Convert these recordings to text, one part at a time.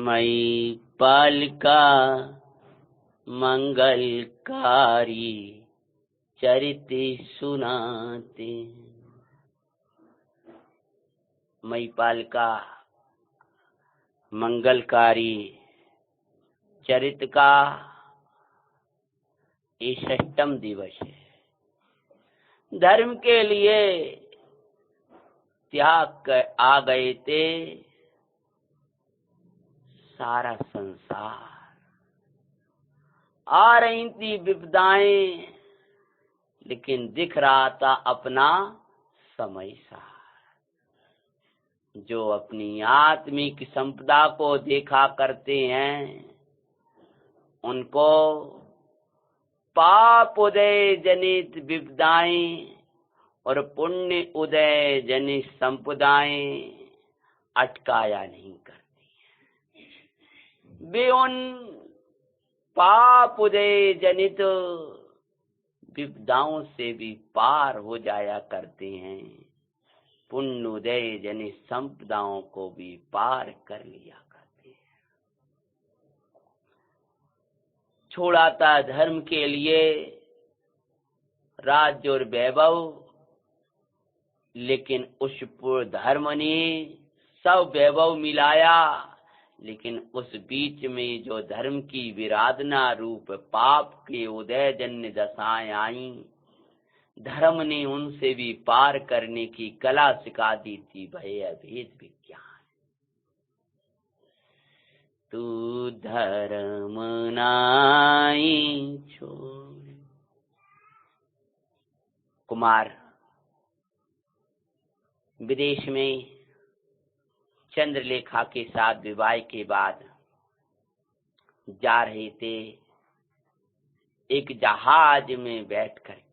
मई पालिका मंगलकारी चरित सुनाते। मई पालिका मंगलकारी चरित का ये 6वां दिवस है। धर्म के लिए त्याग कर आ गए थे सारा संसार। आ रही थी विपदाएं, लेकिन दिख रहा था अपना समय सार। जो अपनी आत्मिक संपदा को देखा करते हैं, उनको पाप उदय जनित विपदाएं और पुण्य उदय जनित संपदाएं अटकाया नहीं करती। वे उन पाप उदय जनित विपदाओं से भी पार हो जाया करते हैं, पुण्य उदय जनित संपदाओं को भी पार कर लिया करते हैं। छोड़ा था धर्म के लिए राज्य और वैभव, लेकिन उस पूर्ण धर्म ने सब वैभव मिलाया, लेकिन उस बीच में जो धर्म की विराधना रूप पाप के उदय जन्य दशाएं आई, धर्म ने उनसे भी पार करने की कला सिखा दी थी। भय अभेद विज्ञान। तू धर्म नाई छोड़। कुमार विदेश में चंद्रलेखा के साथ विवाह के बाद जा रहे थे। एक जहाज में बैठ करके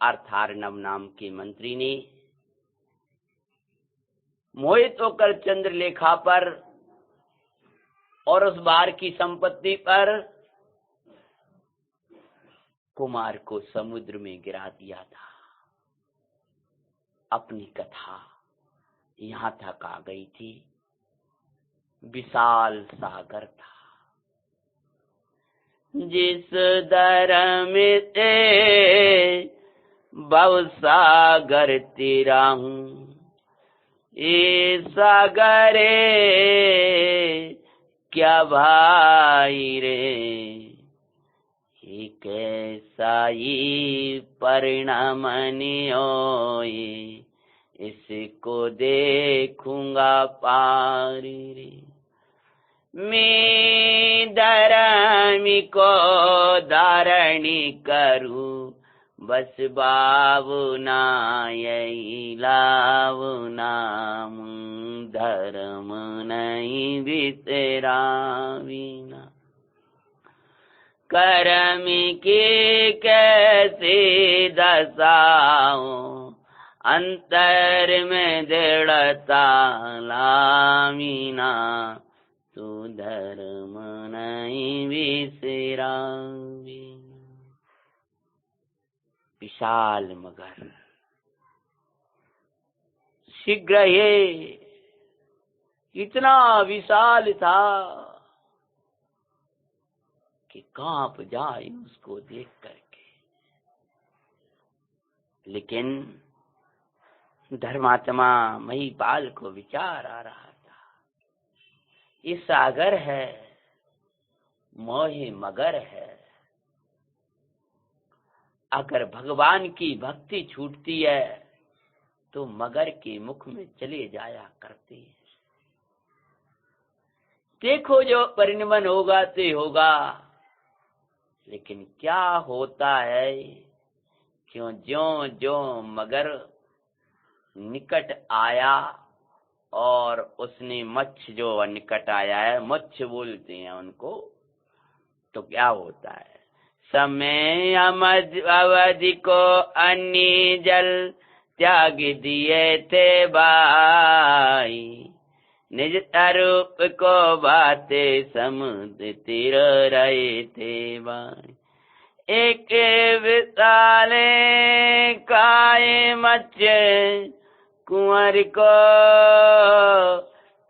अर्थार्णव नाम के मंत्री ने मोहित होकर चंद्रलेखा पर और उस बार की संपत्ति पर कुमार को समुद्र में गिरा दिया था। अपनी कथा यहाँ तक आ गई थी। विशाल सागर था, जिस दर में ते भव सागर तेरा हूँ, ये सागरे क्या भाई रे, ये कैसा ही परिणाम होए, इसको देखूंगा पार रे। मैं धर्मी को धारणी करूं, बस बावना यही लावना, धर्म नहीं बिसरा बिना। कर्म की कैसे दशाओं, अंतर में दृढ़ता लामीना, तू धर्म नहीं बिसरा बिना। विशाल मगर शीघ्र ही इतना विशाल था कि कांप जाए उसको देख करके। लेकिन धर्मात्मा महिपाल को विचार आ रहा था, ये सागर है, मोहे मगर है। अगर भगवान की भक्ति छूटती है तो मगर के मुख में चले जाया करती है। देखो जो परिणमन होगा तो होगा, लेकिन क्या होता है, क्यों ज्यों ज्यों मगर निकट आया और उसने मच्छ जो निकट आया है, मच्छ बोलते हैं उनको, तो क्या होता है, समय अवधि को अन्य जल त्याग दिए थे भाई, निज रूप को बाते समुद्र तीर रहे थे भाई। एक विशाले काय मच्छ कुंवर को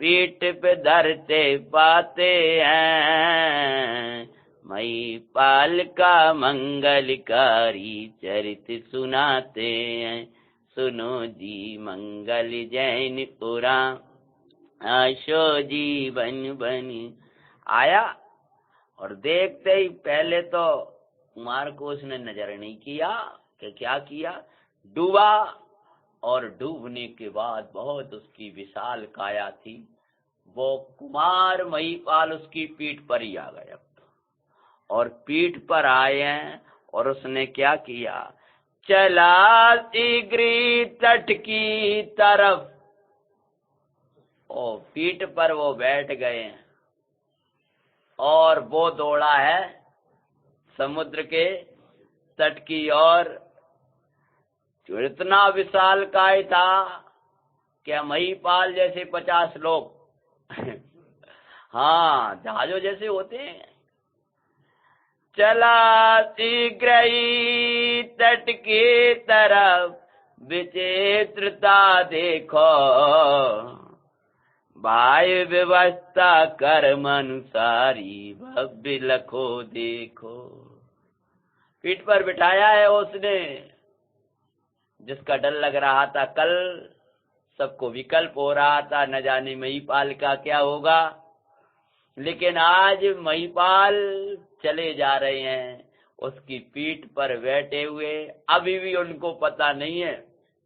पीठ पे धरते पाते हैं, महिपाल का मंगलकारी चरित सुनाते हैं। सुनो जी मंगल जैन पुराण, आशो जीवन बनी। आया और देखते ही पहले तो कुमार को उसने नजर नहीं किया कि क्या किया, डूबा, और डूबने के बाद बहुत उसकी विशाल काया थी, वो कुमार महिपाल उसकी पीठ पर ही आ गए। अब तो और पीठ पर आए हैं और उसने क्या किया, चला शीघ्र तट की तरफ। ओ पीठ पर वो बैठ गए हैं और वो दौड़ा है समुद्र के तट की ओर। जो इतना विशाल काय था कि महिपाल जैसे 50 लोग हाँ जहाजों जैसे होते हैं। चला शीघ्र ही तट की तरफ, विचित्रता देखो, भाई व्यवस्था कर्म अनुसारी, भव्य लखो देखो। पीठ पर बिठाया है उसने, जिसका डर लग रहा था कल, सबको विकल्प हो रहा था, न जाने महिपाल का क्या होगा। लेकिन आज महिपाल चले जा रहे हैं उसकी पीठ पर बैठे हुए। अभी भी उनको पता नहीं है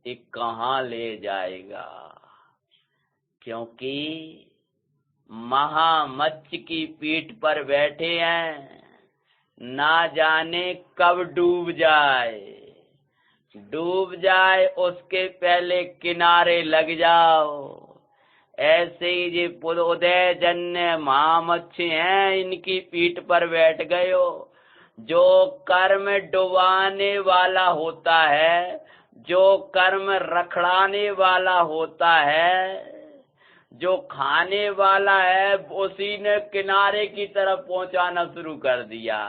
कि कहाँ ले जाएगा, क्योंकि महामत्स्य की पीठ पर बैठे हैं, ना जाने कब डूब जाए उसके पहले किनारे लग जाओ। ऐसे ही जे उदय जन्य महामत्स्य हैं, इनकी पीठ पर बैठ गए हो। जो कर्म डुबाने वाला होता है, जो कर्म रखड़ाने वाला होता है, जो खाने वाला है, उसी ने किनारे की तरफ पहुंचाना शुरू कर दिया।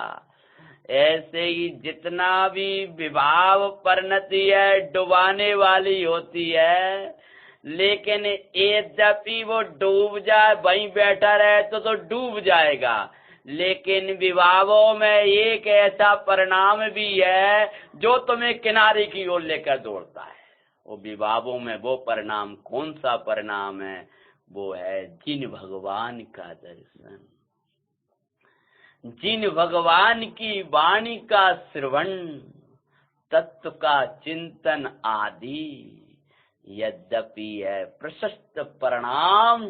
ऐसे ही जितना भी विभाव परिणति है डुबाने वाली होती है, लेकिन यद्यपि वो डूब जाए, वहीं बैठा रहे तो डूब जाएगा। लेकिन विभावों में एक ऐसा परिणाम भी है जो तुम्हें किनारे की ओर लेकर दौड़ता है। वो विभावों में वो परिणाम कौन सा परिणाम है, वो है जिन भगवान का दर्शन, जिन भगवान की वाणी का श्रवण, तत्व का चिंतन आदि। यद्यपि है प्रशस्त परिणाम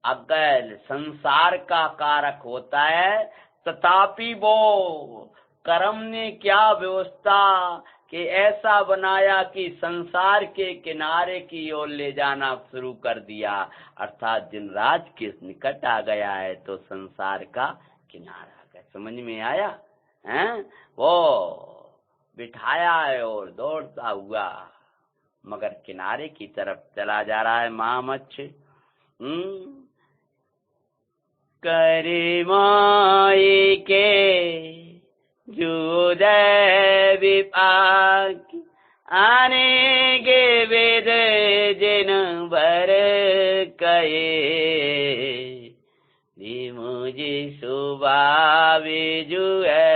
अगर संसार का कारक होता है, तथापि वो कर्म ने क्या व्यवस्था कि ऐसा बनाया कि संसार के किनारे की ओर ले जाना शुरू कर दिया। अर्थात दिन रात के निकट आ गया है तो संसार का किनारा आ गया। समझ में आया है? वो बिठाया है और दौड़ता हुआ मगर किनारे की तरफ चला जा रहा है महामत्स्य। करे माई के जुदय विपाक, आने गे वेद जिन भर कहे, मुझे सुभावे जुए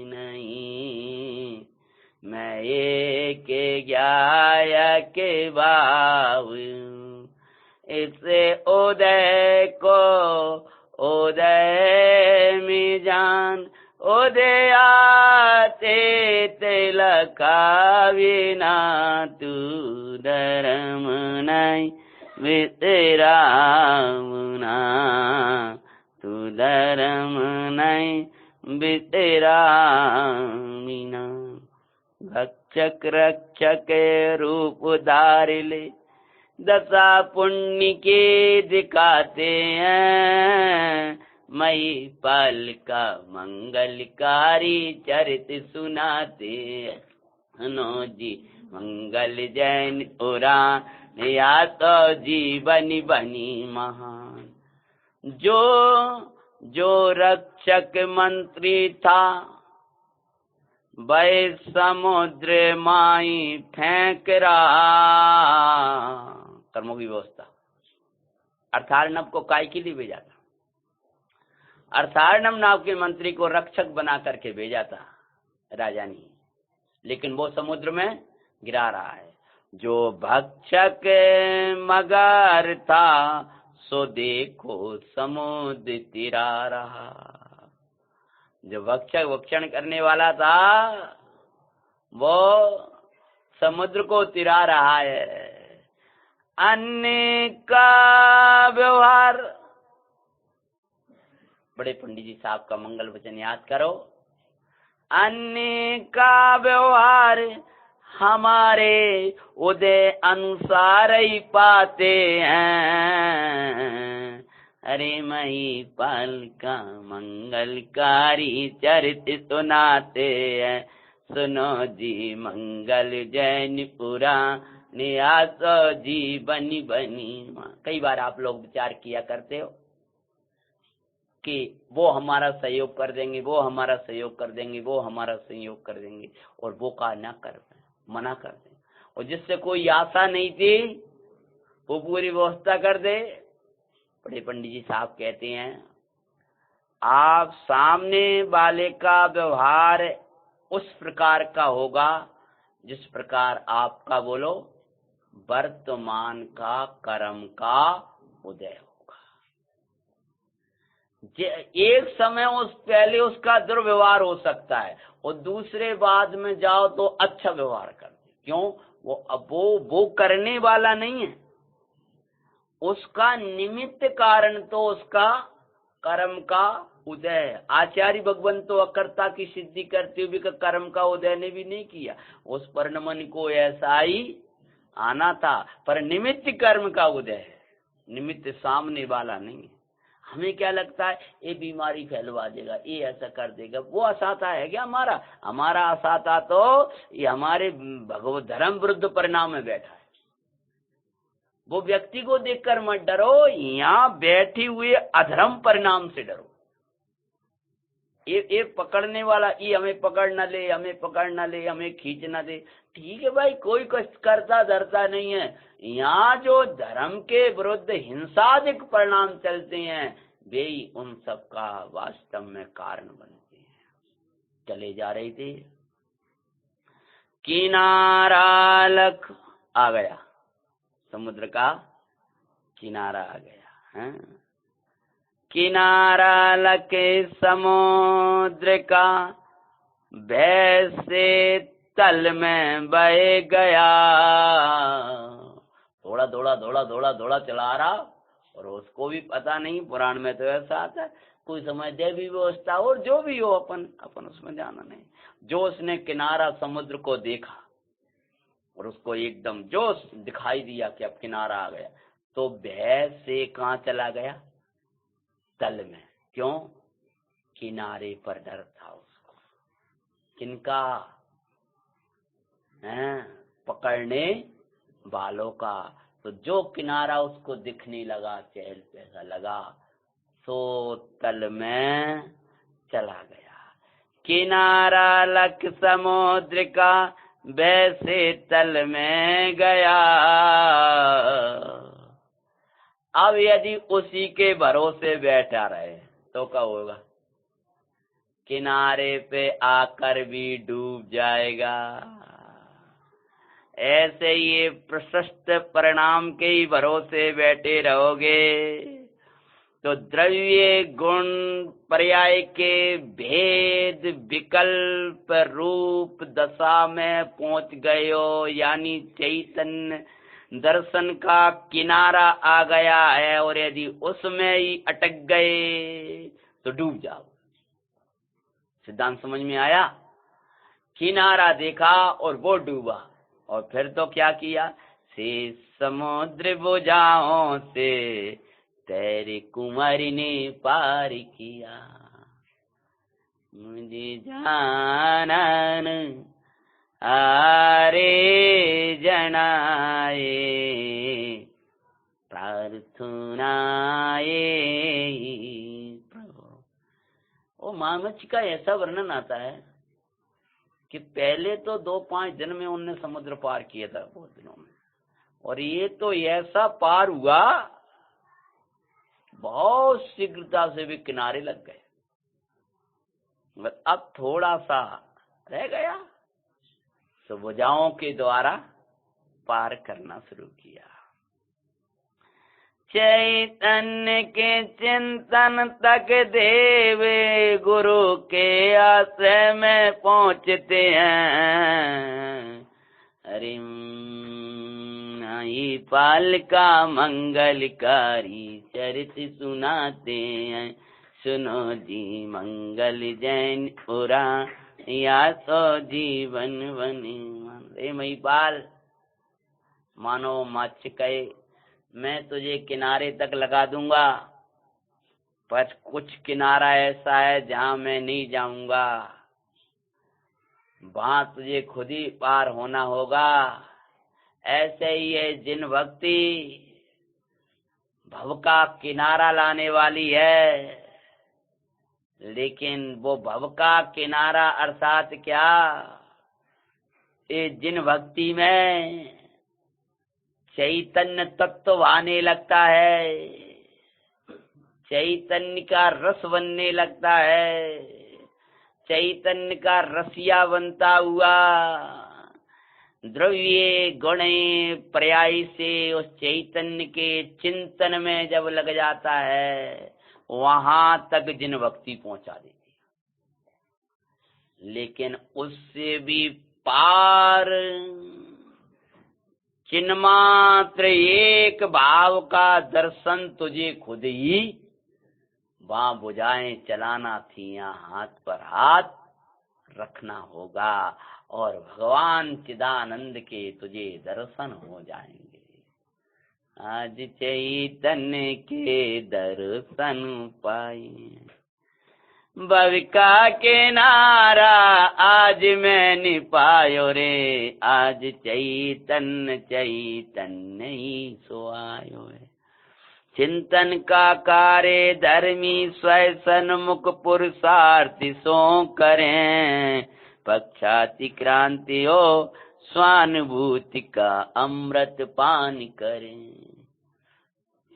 नहीं, मैं एक ज्ञाया के भाव, इससे उदय को उदय में जान, उदय आते तिलका बिना, तू धर्म नहीं वितरामुना, तू धर्म नहीं वितरामिना। भक्षक रक्षक रूप धार ले, दशा पुण्य के दिखाते हैं, महिपाल का मंगलकारी चरित सुनाते हैं। सुनो जी मंगल जैन पुराण, या तो जीवन बनी महान। जो रक्षक मंत्री था, वह समुद्र माई फेंक रहा, कर्मों की व्यवस्था, अर्थार्णव को काय के लिए भेजा था? अर्थार्णव नाव के मंत्री को रक्षक बना करके भेजा था राजा ने, लेकिन वो समुद्र में गिरा रहा है। जो भक्षक मगर था सो देखो समुद्र तिरा रहा। जो भक्षक भक्षण करने वाला था वो समुद्र को तिरा रहा है। अन्य का व्यवहार, बड़े पंडित जी साहब का मंगल वचन याद करो। अन्य का व्यवहार हमारे उदय अनुसार ही पाते हैं। अरे मही पाल का मंगलकारी चरित सुनाते हैं। सुनो जी मंगल जैनपुरा नियासो जी बनी बनी। कई बार आप लोग विचार किया करते हो कि वो हमारा सहयोग कर देंगे, वो हमारा सहयोग कर देंगे, वो हमारा सहयोग कर देंगे, और वो का ना कर मना कर दें, और जिससे कोई आशा नहीं थी वो पूरी व्यवस्था कर दे। बड़े पंडित जी साहब कहते हैं आप सामने वाले का व्यवहार उस प्रकार का होगा जिस प्रकार आपका बोलो वर्तमान का कर्म का उदय होगा। एक समय उस पहले उसका दुर्व्यवहार हो सकता है और दूसरे बाद में जाओ तो अच्छा व्यवहार कर दे। क्यों? वो अब वो करने वाला नहीं है, उसका निमित्त कारण तो उसका कर्म का उदय। आचार्य भगवंत तो अकर्ता की सिद्धि करते हुए कर्म का उदय ने भी नहीं किया। उस पर नमन को ऐसा ही आना था, पर निमित्त कर्म का उदय है, निमित्त सामने वाला नहीं है। हमें क्या लगता है ये बीमारी फैलवा देगा, ये ऐसा कर देगा, वो असाता है क्या? हमारा असाता तो ये हमारे भगवत धर्म विरुद्ध परिणाम में बैठा है। वो व्यक्ति को देखकर मत डरो, यहाँ बैठी हुए अधर्म परिणाम से डरो। ये पकड़ने वाला ये हमें पकड़ न ले, हमें पकड़ न ले, हमें खींच न दे। ठीक है भाई, कोई कष्ट करता डरता नहीं है। यहाँ जो धर्म के विरुद्ध हिंसादिक परिणाम चलते हैं वे ही उन सब का वास्तव में कारण बनते हैं। चले जा रहे थे, किनारा लख आ गया, समुद्र का किनारा आ गया है। किनारा लके समुद्र का भय से तल में बह गया। थोड़ा थोड़ा थोड़ा थोड़ा थोड़ा चला रहा और उसको भी पता नहीं। पुराण में तो ऐसा आता है, कोई समय दैवी व्यवस्था और जो भी हो अपन उसमें जाना नहीं। जो उसने किनारा समुद्र को देखा और उसको एकदम जो दिखाई दिया कि अब किनारा आ गया, तो भय से कहाँ चला गया? तल में। क्यों? किनारे पर डर था उसको। किनका? पकड़ने वालों का। तो जो किनारा उसको दिखने लगा, चहल पहल लगा, सो तल में चला गया। किनारा लख समुद्र का वैसे तल में गया। अब यदि उसी के भरोसे बैठा रहे तो क्या होगा? किनारे पे आकर भी डूब जाएगा। ऐसे ये प्रशस्त परिणाम के ही भरोसे बैठे रहोगे तो द्रव्य गुण पर्याय के भेद विकल्प रूप दशा में पहुंच गए हो, यानी चैतन्य दर्शन का किनारा आ गया है। और यदि उसमें ही अटक गए तो डूब जाओ। सिद्धांत समझ में आया? किनारा देखा और वो डूबा, और फिर तो क्या किया? से समुद्र बुझाओं से तेरे कुमारी ने पार किया। मुझे जानन आरे जनाए प्रार्थनाए प्रभु। ओ मामच का ऐसा वर्णन आता है कि पहले तो 2-5 दिन में उनने समुद्र पार किया था, बहुत दिनों में, और ये तो ऐसा पार हुआ बहुत शीघ्रता से भी किनारे लग गए। अब थोड़ा सा रह गया तो भुजाओं के द्वारा पार करना शुरू किया। चैतन्य के चिंतन तक देवे गुरु के आश्रय में पहुँचते हैं। हरि पाल का मंगलकारी चरित सुनाते हैं। सुनो जी मंगल जैन पुरा या तो जीवन बने। रे महिपाल, मानो मच्छ कहे मैं तुझे किनारे तक लगा दूंगा, पर कुछ किनारा ऐसा है जहां मैं नहीं जाऊंगा, वहां तुझे खुद ही पार होना होगा। ऐसे ही है जिन भक्ति भव का किनारा लाने वाली है, लेकिन वो भव का किनारा अर्थात क्या, ये जिन भक्ति में चैतन्य तत्व आने लगता है, चैतन्य का रस बनने लगता है, चैतन्य का रसिया बनता हुआ द्रव्य गुण पर्याय से उस चैतन्य के चिंतन में जब लग जाता है, वहां तक जिन भक्ति पहुंचा देती है। लेकिन उससे भी पार चिन्मात्र एक भाव का दर्शन तुझे खुद ही वहां बुझाएं चलाना थी, यहाँ हाथ पर हाथ रखना होगा और भगवान चिदानंद के तुझे दर्शन हो जाएंगे। आज चैतन्य के दर्शन पाए, भविका के नारा आज मैंने पायो रे। आज चैतन्य चैतन्य ही सो आयो है। चिंतन का कार्य धर्मी स्वयं सन्मुख पुरुषार्थी सो करें। पक्षाति क्रांति हो स्वानुभूति का अमृत पान करें।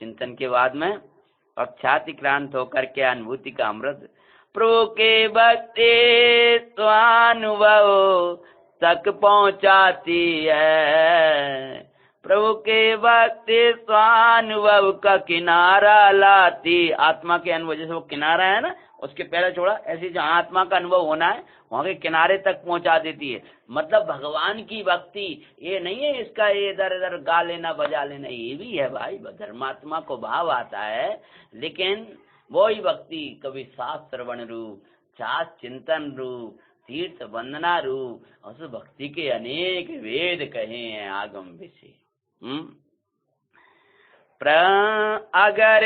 चिंतन के बाद में पक्षाति क्रांत होकर के अनुभूति का अमृत, प्रभु के भक्ति स्वानुभव तक पहुंचाती है। प्रभु के भक्ति स्वानुभव का किनारा लाती। आत्मा के अनुभव, जैसे वो किनारा है ना, उसके पहले छोड़ा, ऐसी जहाँ आत्मा का अनुभव होना है वहां के किनारे तक पहुंचा देती है। मतलब भगवान की भक्ति ये नहीं है इसका ये इधर इधर गा लेना बजा लेना, ये भी है भाई, धर्मात्मा को भाव आता है। लेकिन वही भक्ति कभी शास्त्र श्रवण रूप, शास्त्र चिंतन रूप, तीर्थ वंदना रूप, उस भक्ति के अनेक वेद कहे हैं आगम विषय। अगर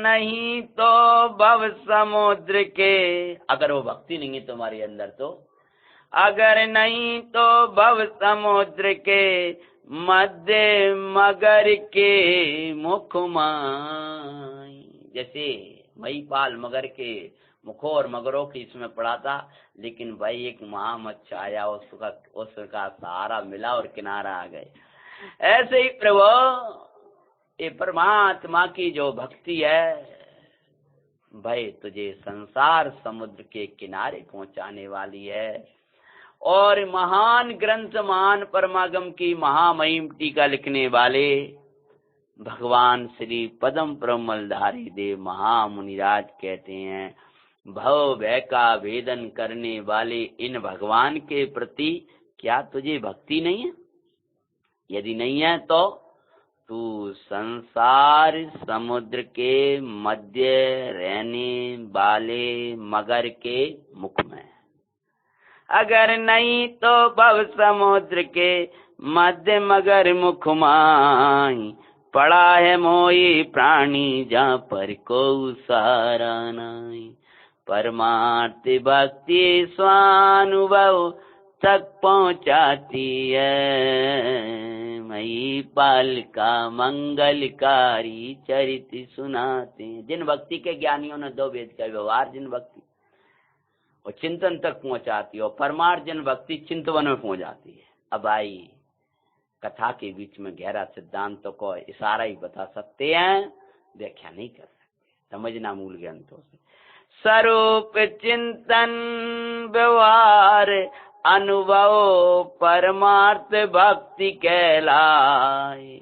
नहीं तो भव समुद्र के, अगर वो भक्ति नहीं है तुम्हारे अंदर तो, अगर नहीं तो भव समुद्र के मध्य मगर के मुख माई। जैसे महिपाल मगर के मुखों और मगरों की इसमें पड़ा था, लेकिन भाई एक महामच्छ आया, उसका सहारा मिला और किनारा आ गए। ऐसे ही प्रभु ये परमात्मा की जो भक्ति है भाई, तुझे संसार समुद्र के किनारे पहुंचाने वाली है। और महान ग्रंथ, महान परमागम की महामहिम टीका लिखने वाले भगवान श्री पदम प्रमलधारी देव महामुनिराज कहते हैं, भव भय का भेदन करने वाले इन भगवान के प्रति क्या तुझे भक्ति नहीं है? यदि नहीं है तो तू संसार समुद्र के मध्य रहने वाले मगर के मुख में। अगर नहीं तो भव समुद्र के मध्य मगर मुख माई। पड़ा है मोई प्राणी जहाँ पर को सहारा नाई। परमार्थ भक्ति स्वानुभव तक पहुंचाती है। महिपाल का मंगलकारी चरित सुनाते हैं। जिन भक्ति के ज्ञानियों ने दो वेद का व्यवहार, जिन भक्ति और चिंतन तक पहुंचाती है, और परमार्थ जिन भक्ति चिंतवन में पहुंच जाती है। अब आई कथा के बीच में गहरा सिद्धांत को इशारा ही बता सकते हैं। व्याख्या नहीं कर सकते, समझना मूल ग्रंथों से। स्वरूप चिंतन व्यवहार अनुभव परमार्थ भक्ति कहलाए।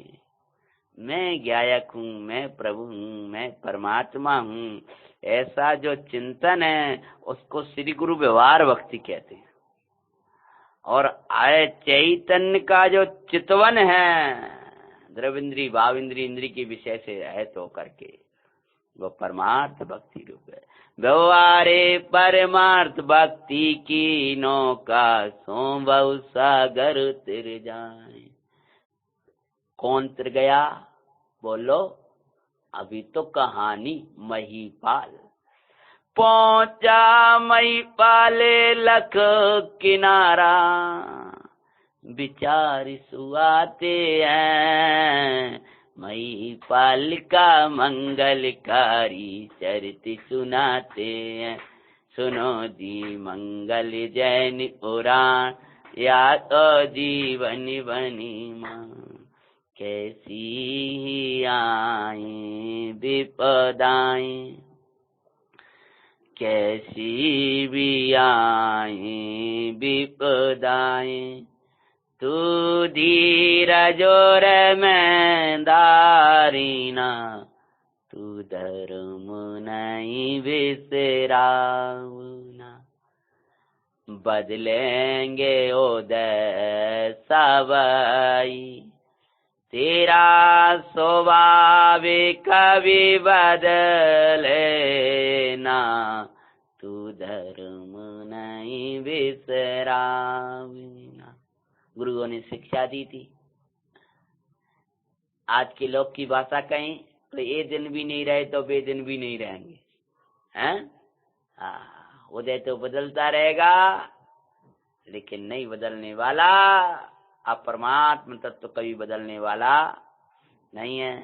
मैं गायक हूँ, मैं प्रभु हूँ, मैं परमात्मा हूँ, ऐसा जो चिंतन है उसको श्री गुरु व्यवहार भक्ति कहते हैं। और आय चैतन्य का जो चितवन है, द्रविंद्री भाविंद्री इंद्री के विषय से है तो करके, वो परमार्थ भक्ति रूप है। व्यवहारे परमार्थ भक्ति की नौका, सो बहु सागर तिर जाए। कौन तिर गया? बोलो। अभी तो कहानी महीपाल पहुंचा, महीपाले लख किनारा, विचार सुआते हैं, महीपाल का मंगलकारी चरित सुनाते हैं। सुनो जी मंगल जैन पुराण, या तो जीवन बनी मां, कैसी आए विपदाएं, कैसी भी आए विपदाएं, तू धीरज और मैं दारीना, तू धर्म नहीं बिसरावना। बदलेंगे उदय सवाई, तेरा स्वभाव कभी बदले ना, तू धर्म नहीं बिसरावना। गुरुओं ने शिक्षा दी थी। आज के लोग की भाषा कहें तो ये दिन भी नहीं रहे तो बे दिन भी नहीं रहेंगे, हैं? उदय तो बदलता रहेगा, लेकिन नहीं बदलने वाला अपरमात्म तत्व कभी बदलने वाला नहीं है।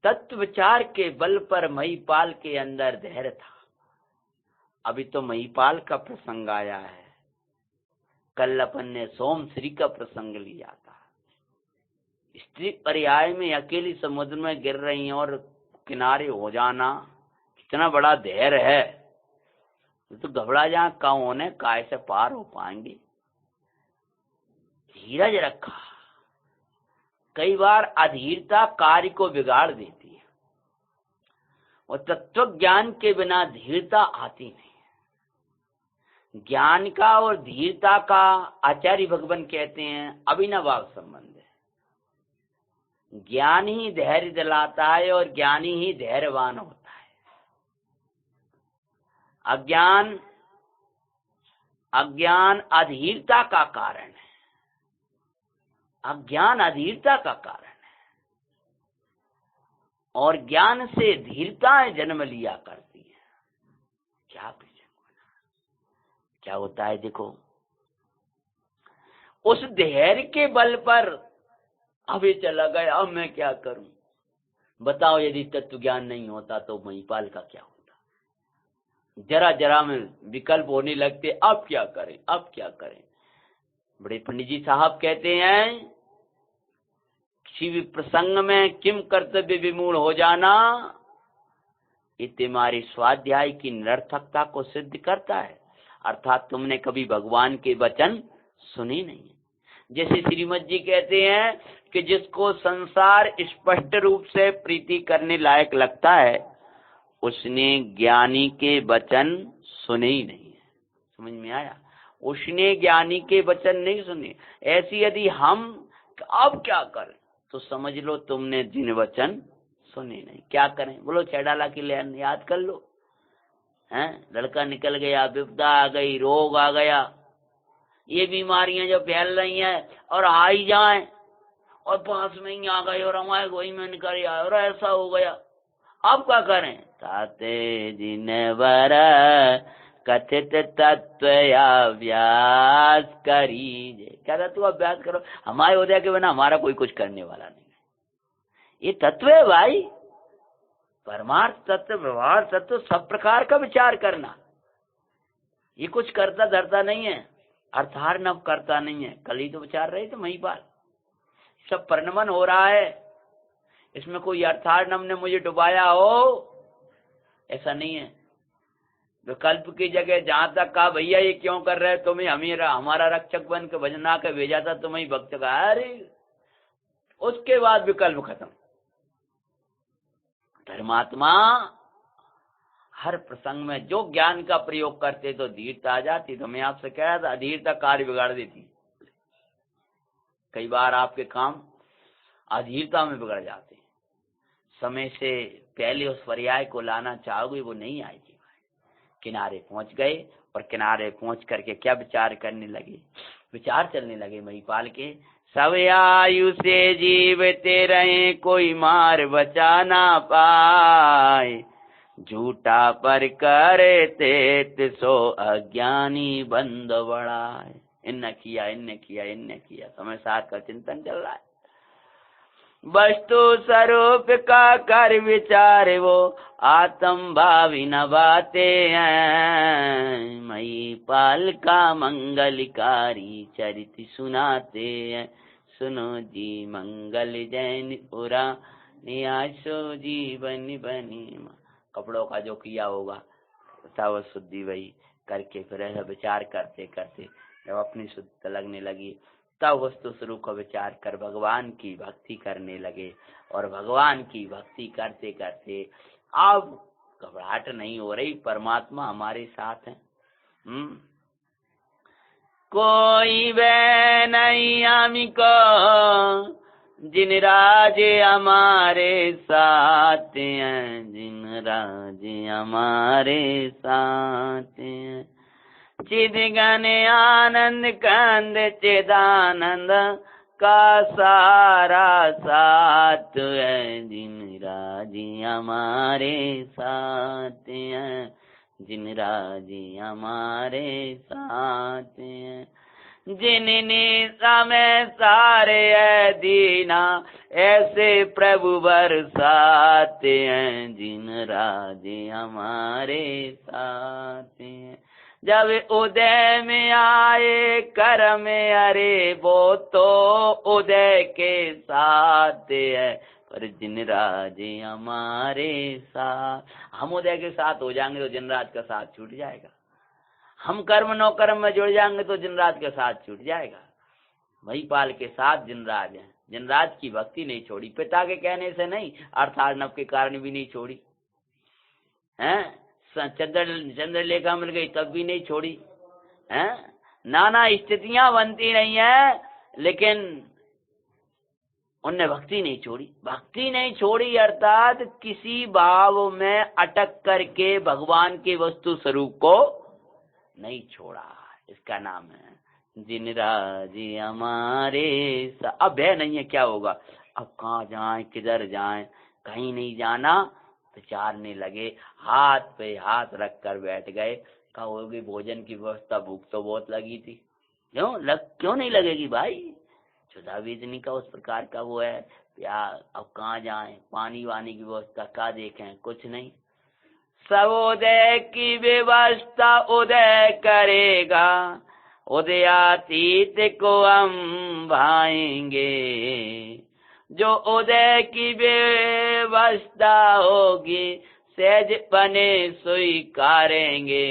तत्व विचार के बल पर महीपाल के अंदर धैर्य था। अभी तो महीपाल का प्रसंग आया है, कल अपन ने सोम श्री का प्रसंग लिया था। स्त्री पर्याय में अकेली समुद्र में गिर रही हैं और किनारे हो जाना, कितना बड़ा धैर्य है। तो घबरा जा कौन है, काय से पार हो पाएंगे। धीरज रखा। कई बार अधीरता कार्य को बिगाड़ देती है, और तत्व ज्ञान के बिना धीरता आती नहीं। ज्ञान का और धीरता का आचार्य भगवान कहते हैं अविनाभाव संबंध है। ज्ञान ही धैर्य दिलाता है और ज्ञानी ही धैर्यवान होता है। अज्ञान अधीरता का कारण है। अज्ञान अधीरता का कारण है, और ज्ञान से धीरताएं जन्म लिया करती है। क्या होता है देखो, उस धैर्य के बल पर अभी चला गया, अब मैं क्या करूं? बताओ, यदि तत्व ज्ञान नहीं होता तो महीपाल का क्या होता? जरा जरा में विकल्प होने लगते, अब क्या करें, अब क्या करें। बड़े पंडित जी साहब कहते हैं, किसी भी प्रसंग में किम कर्तव्य विमूढ़ हो जाना, ये तुम्हारी स्वाध्याय की निरर्थकता को सिद्ध करता है। अर्थात तुमने कभी भगवान के वचन सुने नहीं। जैसे श्रीमद जी कहते हैं कि जिसको संसार स्पष्ट रूप से प्रीति करने लायक लगता है, उसने ज्ञानी के वचन सुने ही नहीं है। समझ में आया? उसने ज्ञानी के वचन नहीं सुने। ऐसी यदि हम अब क्या करें, तो समझ लो तुमने जिन वचन सुने नहीं। क्या करें? बोलो, छेड़ाला की लहर याद कर लो। हैं, लड़का निकल गया, विपदा आ गई, रोग आ गया, ये बीमारियां जो फैल रही हैं और आ ही जाए और पास में ही आ गए और हमारे गोई में निकल आए और ऐसा हो गया, अब क्या करें? ताते जिनवर कथित तत्व अभ्यास करीजे। क्या तत्व अभ्यास करो? हमारे उदय के बिना हमारा कोई कुछ करने वाला नहीं है। ये तत्व है भाई, परमार्थ तत्व, व्यवहार तत्व, सब प्रकार का विचार करना। ये कुछ करता धरता नहीं है, अर्थार नव करता नहीं है। कल ही तो विचार रहे थे महीपाल, सब परिणमन हो रहा है। इसमें कोई अर्थार्णव ने मुझे डुबाया हो, ऐसा नहीं है। विकल्प की जगह जहां तक कहा भैया ये क्यों कर रहे हो, तुम्हें हमारा रक्षक बन के भजना के भेजा था, तुम्हें भक्त का, अरे उसके बाद विकल्प खत्म। धर्मात्मा हर प्रसंग में जो ज्ञान का प्रयोग करते तो धीरता आ जाती। तो मैं आपसे कह रहा था अधीरता कार्य बिगाड़ देती। कई बार आपके काम अधीरता में बिगड़ जाते। समय से पहले उस पर्याय को लाना चाहोगे वो नहीं आएगी। किनारे पहुंच गए और किनारे पहुंच करके क्या विचार करने लगे, विचार चलने लगे महिपाल के, सब आयु से जीवते रहे कोई मार बचा ना पाए, झूठा पर करते सो अज्ञानी बंद बढ़ाए। इन्न किया इन्न किया इन्न किया, समय साथ का चिंतन चल रहा है। वस्तु स्वरूप का कर विचार वो आत्म भावी न बाते हैं, महिपाल का मंगलकारी चरित सुनाते हैं। सुनो जी मंगल जैन पुरा नियासो जीवन बनी। कपड़ों का जो किया होगा तब शुद्धि वही करके फिर ऐसा विचार करते करते जब अपनी शुद्धता लगने लगी तब वस्तु स्वरूप का विचार कर भगवान की भक्ति करने लगे। और भगवान की भक्ति करते करते अब घबराहट नहीं हो रही, परमात्मा हमारे साथ है। कोई वे नहीं हमको जिन राजे हमारे साथ हैं, जिन राजे हमारे साथ हैं, चिद गण आनंद कंद चिदानंद का सारा साथ है, जिन राजी हमारे साथ हैं, जिन राजी हमारे साथ हैं, जिनने समय सारे है दीना ऐसे प्रभु बरसाते हैं, जिन राजे हमारे साथ हैं। जब उदय में आए कर में अरे वो तो उदय के साथ है, पर जिन राजे हमारे साथ, हम उदय के साथ हो जाएंगे तो जिन राज का साथ छूट जाएगा। हम कर्म नो कर्म में जुड़ जाएंगे तो जिन राज के साथ छूट जाएगा। महिपाल के साथ जिन राज है, जिन राज की भक्ति नहीं छोड़ी, पिता के कहने से नहीं, अर्थार्णव के कारण भी नहीं छोड़ी हैं। चंद्रलेखा मिल गई तब भी नहीं छोड़ी हैं। नाना स्थितियां बनती रही हैं लेकिन उनने भक्ति नहीं छोड़ी। भक्ति नहीं छोड़ी अर्थात किसी भाव में अटक करके भगवान के वस्तु स्वरूप को नहीं छोड़ा। इसका नाम है जिन राजी हमारे। अब भय नहीं है, क्या होगा, अब कहाँ जाएं किधर जाएं, कहीं नहीं जाना। विचारने लगे, हाथ पे हाथ रख कर बैठ गए। कहोगे भोजन की व्यवस्था, भूख तो बहुत लगी थी, क्यों नहीं लगेगी भाई, चुदा वेदनी का उस प्रकार का वो है प्यार। अब कहाँ जाएं, पानी वानी की व्यवस्था का देखें, कुछ नहीं। सर्वोदय की व्यवस्था उदय करेगा, उदयातीत को हम भाएंगे। जो उदय की व्यवस्था होगी सहज पने स्वीकारेंगे।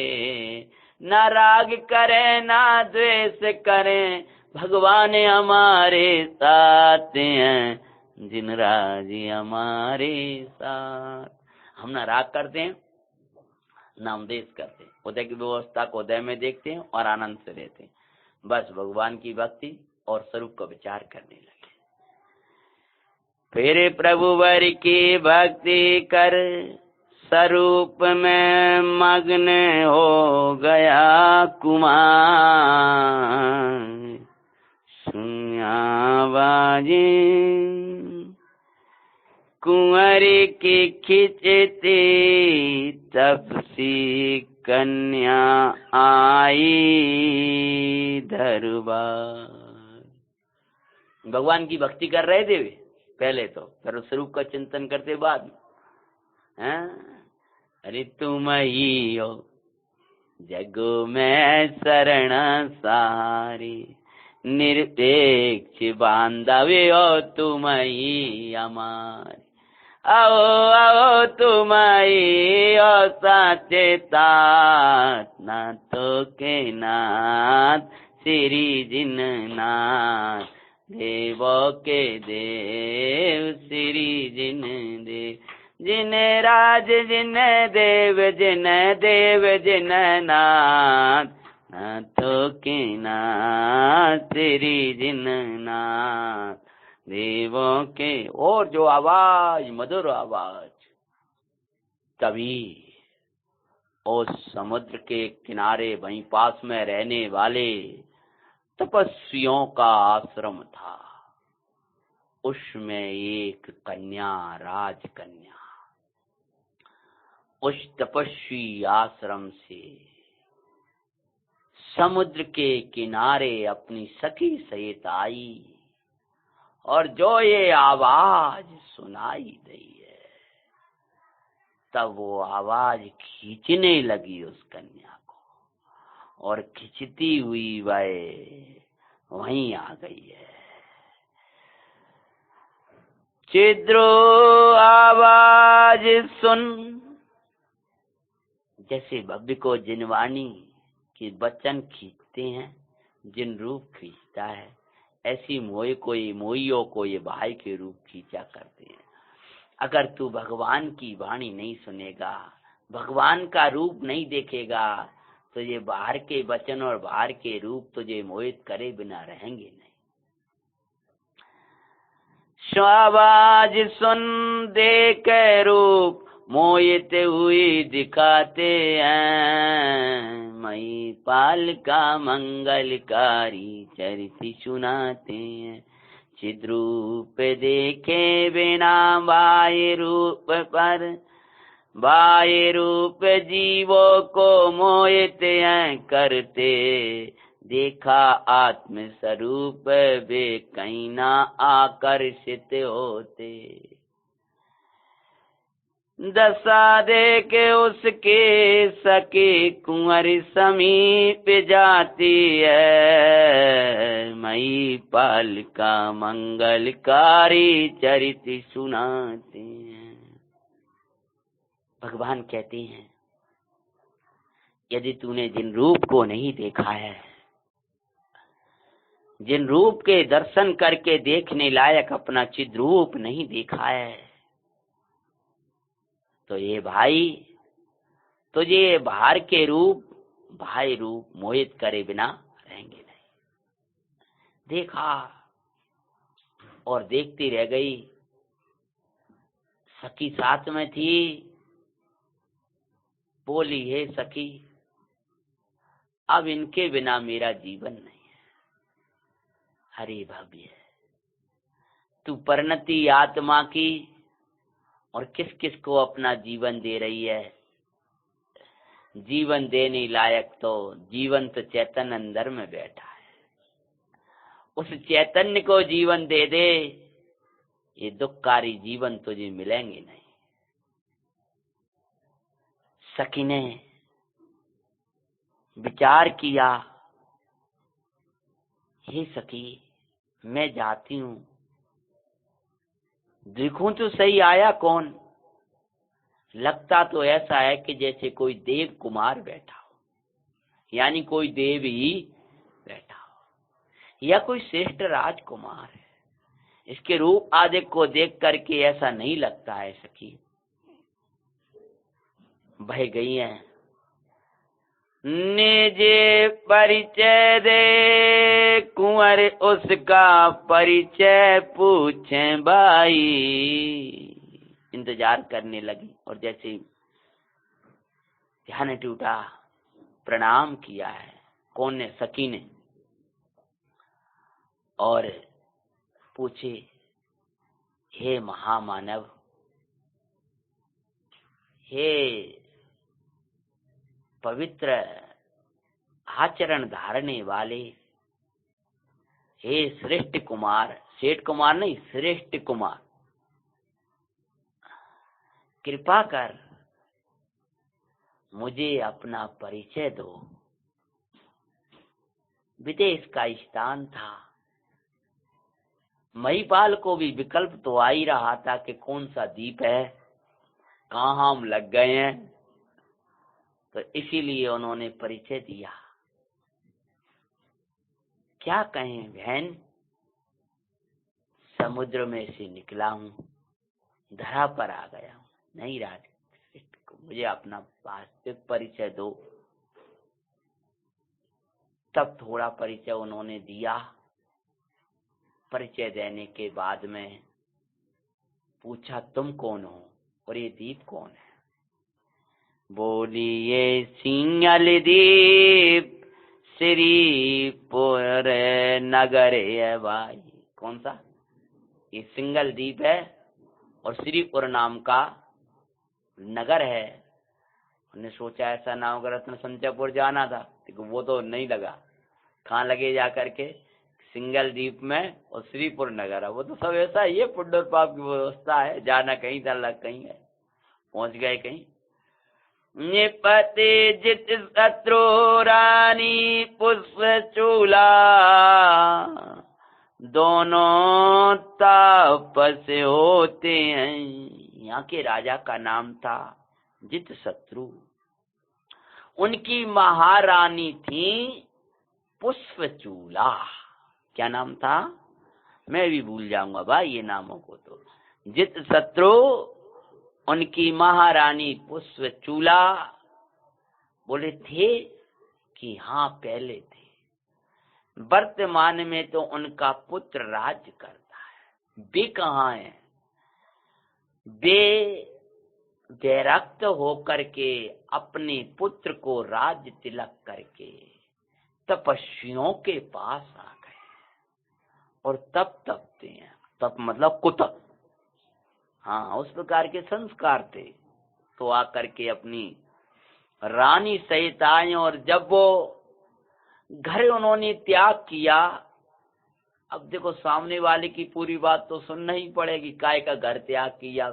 न राग करें ना द्वेष करें, भगवान हमारे साथ हैं, जिन राजी हमारे साथ। हम ना राग करते हैं ना हम द्वेष करते हैं, उदय की व्यवस्था को उदय में देखते हैं और आनंद से रहते हैं। बस भगवान की भक्ति और स्वरूप का विचार करने लगे। फिर प्रभु वर की भक्ति कर स्वरूप में मग्न हो गया कुमार। सुनिया बाजी कुंवरी की खिंचती तपसी कन्या आई दरबार। भगवान की भक्ति कर रहे थे पहले तो, फिर स्वरूप का चिंतन करते बाद में। अरे तुम ही हो जग में शरण सारी, निरपेक्ष बांधवे हो तुम ही हमारी। आओ आओ तुम आए ओ साचे तात, नाथों के नाथ श्री जिननाथ, देवों के देव श्री जिन देव, जिन राज जिन देव जिन नाथ, नाथों के नाथ श्री जिननाथ, देवों के। और जो आवाज, मधुर आवाज, तभी उस समुद्र के किनारे वहीं पास में रहने वाले तपस्वियों का आश्रम था। उसमें एक कन्या, राजकन्या, उस तपस्वी आश्रम से समुद्र के किनारे अपनी सखी सहित आई, और जो ये आवाज सुनाई दी है, तब वो आवाज खींचने लगी उस कन्या को, और खिंचती हुई वह वहीं आ गई है। चिद्रो आवाज सुन, जैसे भव्य को जिनवाणी के वचन खींचते हैं, जिन रूप खींचता है, ऐसी मोहियों को ये भाई के रूप खींचा करते हैं। अगर तू भगवान की वाणी नहीं सुनेगा, भगवान का रूप नहीं देखेगा, तो ये बाहर के वचन और बाहर के रूप तुझे मोहित करे बिना रहेंगे नहीं। आवाज सुन देख रूप मोहित हुई दिखाते हैं, मई पाल का मंगलकारी चरित सुनाते हैं। चिद्रूप देखे बिना बाह्य रूप पर, बाह्य रूप जीवों को मोहित करते, देखा आत्म स्वरूप वे कहीं ना आकर्षित होते। दशा देख उसके सके कुंवर समीप जाती है, मई पाल का मंगलकारी चरित सुनाते हैं। भगवान कहते हैं, यदि तूने जिन रूप को नहीं देखा है, जिन रूप के दर्शन करके देखने लायक अपना चिद रूप नहीं देखा है, तो ये भाई तुझे बाहर के रूप, बाह्य रूप मोहित करे बिना रहेंगे नहीं। देखा और देखती रह गई। सखी साथ में थी, बोली, हे सखी, अब इनके बिना मेरा जीवन नहीं है। हरे भव्य, तू परिणति आत्मा की, और किस किस को अपना जीवन दे रही है। जीवन देने लायक तो जीवंत चैतन्य अंदर में बैठा है, उस चैतन्य को जीवन दे दे, ये दुखकारी जीवन तुझे मिलेंगे नहीं। सखी ने विचार किया, हे सखी, मैं जाती हूँ, देखूं तो सही आया कौन। लगता तो ऐसा है कि जैसे कोई देव कुमार बैठा हो, यानी कोई देव ही बैठा हो, या कोई श्रेष्ठ राजकुमार है। इसके रूप आदि को देख करके ऐसा नहीं लगता है। सखी बह गई है। निजे परिचय दे कुंवर उसका परिचय पूछे भाई। इंतजार करने लगी, और जैसे ध्यान टूटा, प्रणाम किया है। कौन ने? सखी ने। और पूछे, हे महामानव, हे पवित्र आचरण धारने वाले, हे श्रेष्ठ कुमार, सेठ कुमार नहीं, श्रेष्ठ कुमार, कृपा कर मुझे अपना परिचय दो। विदेश का स्थान था, महिपाल को भी विकल्प तो आ ही रहा था कि कौन सा दीप है, कहाँ हम लग गए हैं, तो इसीलिए उन्होंने परिचय दिया। क्या कहें बहन, समुद्र में से निकला हूं, धरा पर आ गया हूं। नहीं राज, मुझे अपना वास्तविक परिचय दो। तब थोड़ा परिचय उन्होंने दिया। परिचय देने के बाद में पूछा तुम कौन हो और ये दीप कौन है? बोली ये सिंगल दीप श्रीपुर नगर है भाई। कौन सा? ये सिंगल दीप है और श्रीपुर नाम का नगर है। उन्होंने सोचा ऐसा ना होगा रत्न संचयपुर जाना था, लेकिन वो तो नहीं लगा। कहाँ लगे जा करके? सिंगल द्वीप में और श्रीपुर नगर है। वो तो सब ऐसा ही है, पुण्य और पाप की व्यवस्था है, जाना कहीं था लग कहीं है, पहुंच गए कहीं। निपते जित शत्रु रानी पुष्प चूला, दोनों तापस होते हैं। यहाँ के राजा का नाम था जित शत्रु। उनकी महारानी थी पुष्प चूला। क्या नाम था? मैं भी भूल जाऊंगा भाई ये नामों को। तो जित शत्रु, उनकी महारानी पुष्प चूला। बोले थे कि हाँ पहले थे, वर्तमान में तो उनका पुत्र राज्य करता है। वे कहाँ है? वे वैरक्त होकर के अपने पुत्र को राज्य तिलक करके तपस्वियों के पास आ गए और तप तपते हैं। तप मतलब कुतप, हाँ उस प्रकार के संस्कार थे। तो आकर के अपनी रानी सहित आए और जब वो घर उन्होंने त्याग किया, अब देखो सामने वाले की पूरी बात तो सुनना ही पड़ेगी। काय का घर त्याग किया,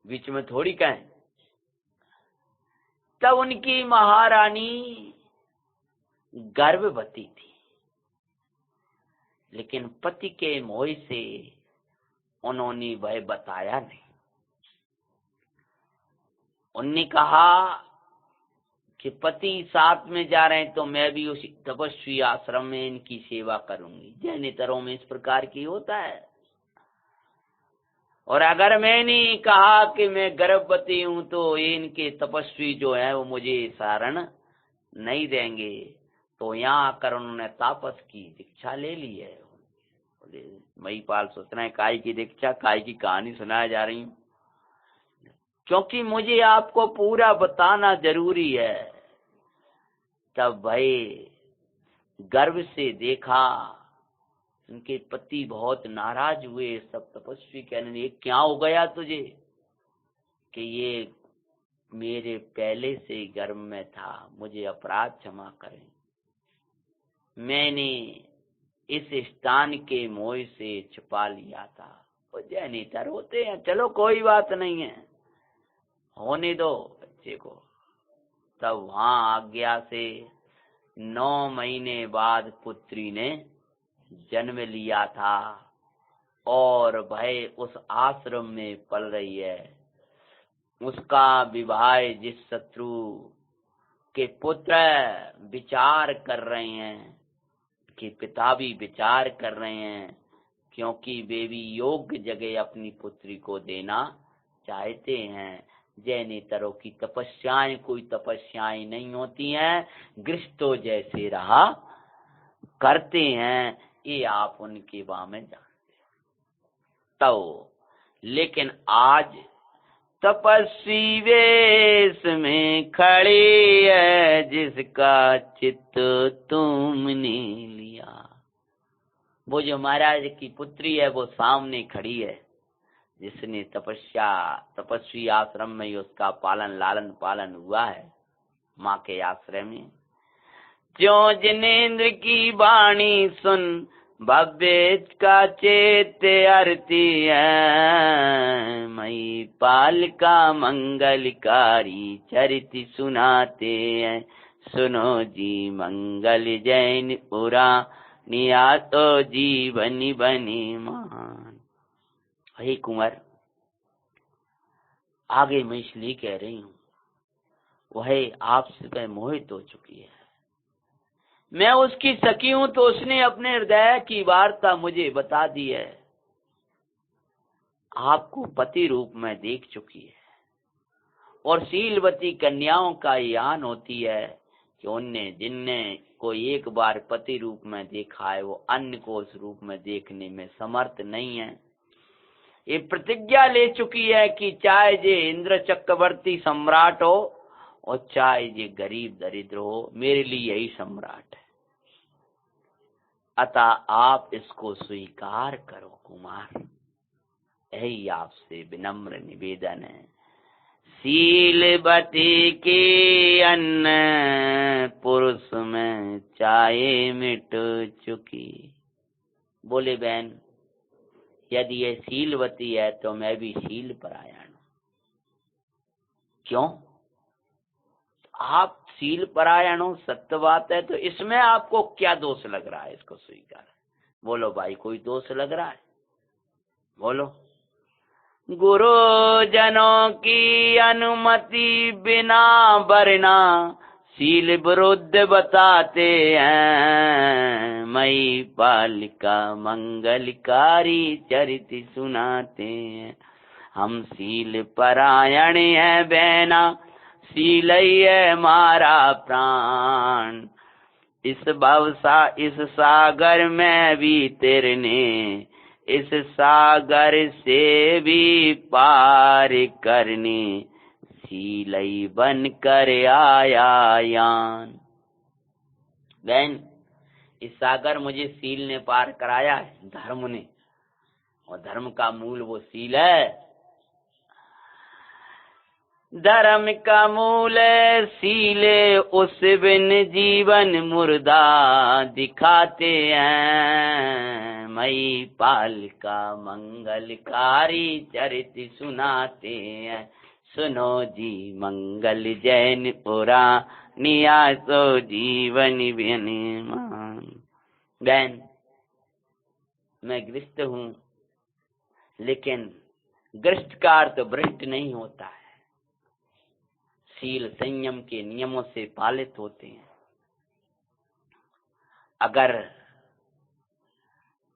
बीच में थोड़ी कहें। तब उनकी महारानी गर्भवती थी, लेकिन पति के मोह से उन्होंने वह बताया नहीं। उन्होंने कहा कि पति साथ में जा रहे हैं तो मैं भी उसी तपस्वी आश्रम में इनकी सेवा करूंगी। जैनेतरों में इस प्रकार की होता है। और अगर मैंने कहा कि मैं गर्भवती हूं तो इनके तपस्वी जो है वो मुझे शरण नहीं देंगे। तो यहाँ आकर उन्होंने तापस की दीक्षा ले ली है। महिपाल सोच रहे हैं काय की दीक्षा, काय की कहानी सुनाया जा रही हूँ, क्योंकि मुझे आपको पूरा बताना जरूरी है। तब भाई गर्व से देखा, उनके पति बहुत नाराज हुए। सब तपस्वी कहने ये क्या हो गया तुझे? कि ये मेरे पहले से गर्भ में था, मुझे अपराध क्षमा करें। मैंने इस स्थान के मोह से छुपा लिया था। वो जैनेतर होते हैं, चलो कोई बात नहीं है, होने दो बच्चे को। तब वहां आज्ञा से 9 महीने बाद पुत्री ने जन्म लिया था और भाई उस आश्रम में पल रही है। उसका विवाह जिस शत्रु के पुत्र विचार कर रहे हैं, कि पिता भी विचार कर रहे हैं, क्योंकि वे भी योग्य जगह अपनी पुत्री को देना चाहते हैं। जैनेतरों की तपस्याएं कोई तपस्याएं नहीं होती हैं, गृहस्थों जैसे रहा करते हैं। ये आप उनके बारे में जानते हो। तो लेकिन आज तपस्वी वेश में खड़ी है, जिसका चित्त तुमने लिया। वो जो महाराज की पुत्री है वो सामने खड़ी है, जिसने तपस्वी आश्रम में ही उसका लालन पालन हुआ है, माँ के आश्रय में। ज्यों जिनेन्द्र की वाणी सुन भव्य का चेत आरती है, महिपाल का मंगलकारी चरित सुनाते हैं। सुनो जी मंगल जैन पुरा नियातो जीवन बने मान। हे कुंवर, आगे मैं इसलिए कह रही हूँ, वह आपसे वह मोहित हो चुकी है, मैं उसकी सखी हूं, तो उसने अपने हृदय की वार्ता मुझे बता दी है। आपको पति रूप में देख चुकी है, और शीलवती कन्याओं का यान होती है कि उनने जिनने को एक बार पति रूप में देखा है, वो अन्य को उस रूप में देखने में समर्थ नहीं है। ये प्रतिज्ञा ले चुकी है कि चाहे जे इंद्र चक्रवर्ती सम्राट हो और चाहे जे गरीब दरिद्र हो, मेरे लिए यही सम्राट है। अतः आप इसको स्वीकार करो कुमार, यही आपसे विनम्र निवेदन है। शीलवती के अन्न पुरुष में चाहे मिट चुकी। बोले बहन, यदि ये शीलवती है तो मैं भी शील परायण हूं। क्यों? आप शील परायण हो, सत्य बात है, तो इसमें आपको क्या दोष लग रहा है? इसको स्वीकार। बोलो भाई, कोई दोष लग रहा है? बोलो। गुरुजनों की अनुमति बिना वरना शील विरुद्ध बताते हैं, मई पालिका मंगलकारी चरित सुनाते हैं। हम शील परायण हैं बहना, शील ही है हमारा प्राण। इस इस सागर में भी तेरने, इस सागर से भी पार करने, शील ही बन कर आया यान। बहन, इस सागर मुझे शील ने पार कराया है, धर्म ने, और धर्म का मूल वो शील है। धर्म का मूल शीले, उस बिन जीवन मुर्दा दिखाते हैं। मई पालिका मंगलकारी चरित सुनाते हैं। सुनो जी मंगल जैन पुरानिया, तो जीवन बिन मान। बहन, मैं गृहस्थ हूँ, लेकिन गृहस्थ का अर्थ भ्रष्ट नहीं होता है। शील संयम के नियमों से पालित होते हैं। अगर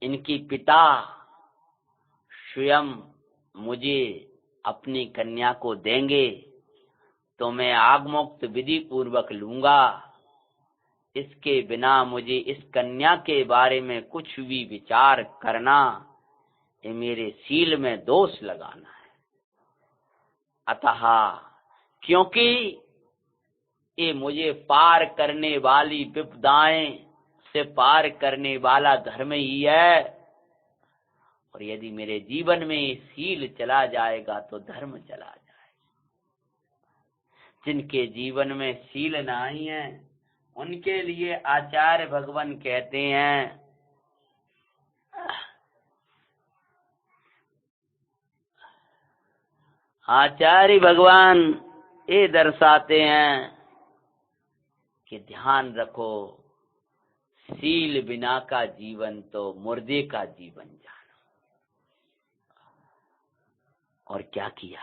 इनकी पिता स्वयं मुझे अपनी कन्या को देंगे तो मैं आगमोक्त विधि पूर्वक लूंगा। इसके बिना मुझे इस कन्या के बारे में कुछ भी विचार करना, ये मेरे शील में दोष लगाना है। अतः क्योंकि ये मुझे पार करने वाली विपदाएं से पार करने वाला धर्म ही है, और यदि मेरे जीवन में शील चला जाएगा तो धर्म चला जाएगा। जिनके जीवन में शील नहीं है, उनके लिए आचार्य भगवान कहते हैं, आचार्य भगवान ये दर्शाते हैं कि ध्यान रखो, शील बिना का जीवन तो मुर्दे का जीवन जानो। और क्या किया?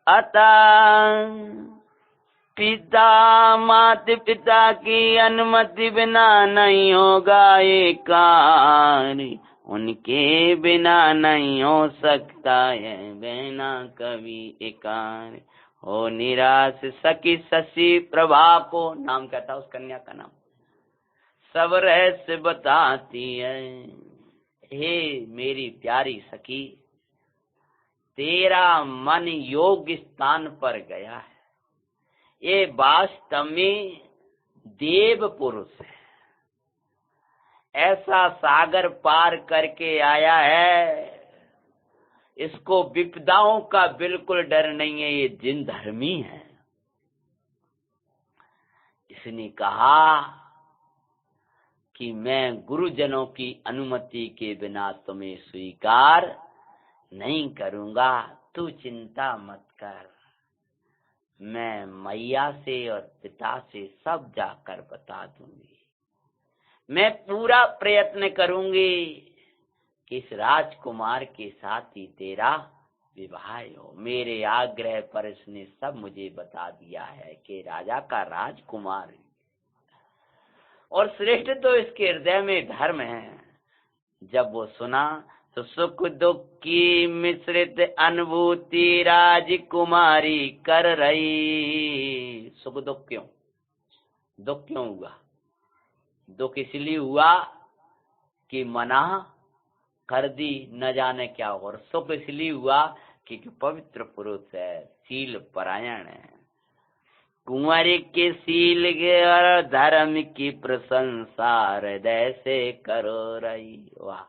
अतः पिता माता पिता की अनुमति बिना नहीं होगा ये कार्य, उनके बिना नहीं हो सकता है बहना कभी एकार। हो निराश सखी शशि प्रभा को, नाम कहता उस कन्या का नाम, सब रहस्य बताती है। हे मेरी प्यारी सखी, तेरा मन योग स्थान पर गया है। ये वास्तव में देव पुरुष है, ऐसा सागर पार करके आया है, इसको विपदाओं का बिल्कुल डर नहीं है, ये जिन धर्मी है। इसने कहा कि मैं गुरुजनों की अनुमति के बिना तुम्हें स्वीकार नहीं करूंगा, तू चिंता मत कर, मैं मैया से और पिता से सब जाकर बता दूंगी। मैं पूरा प्रयत्न करूंगी कि इस राजकुमार के साथ ही तेरा विवाह हो। मेरे आग्रह पर इसने सब मुझे बता दिया है कि राजा का राजकुमार है। और श्रेष्ठ तो इसके हृदय में धर्म है। जब वो सुना तो सुख दुख की मिश्रित अनुभूति राजकुमारी कर रही। सुख दुख क्यों? दुख क्यों हुआ? दुख इसलिए हुआ कि मना कर दी न जाने क्या, और सुख इसलिए हुआ कि पवित्र पुरुष है, शील परायण है। कुंवर के शील के और धर्म की प्रशंसा हृदय से करो रही। वाह!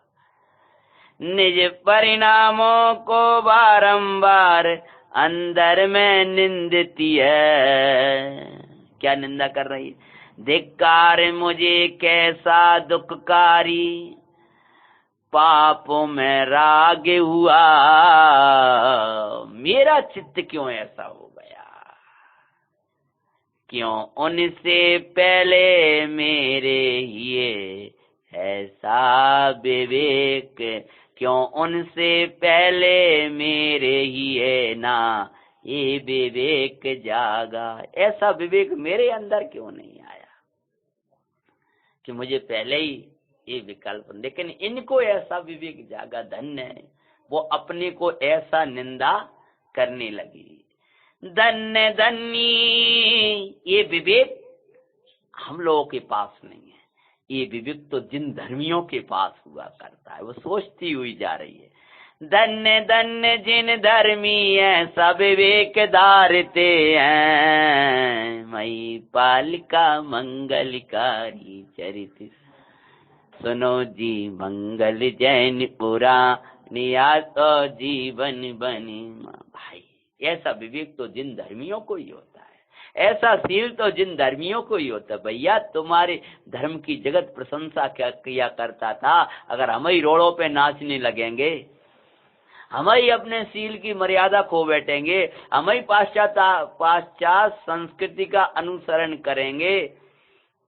निज परिणामों को बारंबार अंदर में निंदती है। क्या निंदा कर रही? धिक्कार मुझे कैसा दुखकारी, पापों में राग हुआ, मेरा चित्त क्यों ऐसा हो गया? क्यों उनसे पहले मेरे ये ऐसा विवेक, क्यों उनसे पहले मेरे ही है ना ये विवेक जागा। ऐसा विवेक मेरे अंदर क्यों नहीं आया कि मुझे पहले ही ये विकल्प। लेकिन इनको ऐसा विवेक जागा, धन्य है, वो अपने को ऐसा निंदा करने लगी। धन्य धन्य, ये विवेक हम लोगों के पास नहीं है। ये विवेक तो जिन धर्मियों के पास हुआ करता है। वो सोचती हुई जा रही है, धन्य धन्य जिन धर्मी है सब विवेक धारते हैं। मई पालिका मंगलकारी चरित सुनो जी, मंगल जैन पुरानी तो जीवन बनी। भाई, ऐसा विवेक तो जिन धर्मियों को ही होता है, ऐसा शील तो जिन धर्मियों को ही होता है। भैया, तुम्हारे धर्म की जगत प्रशंसा क्या किया करता था, अगर हम ही रोड़ों पे नाचने लगेंगे, हम ही अपने शील की मर्यादा खो बैठेंगे, हम ही पाश्चात्य संस्कृति का अनुसरण करेंगे,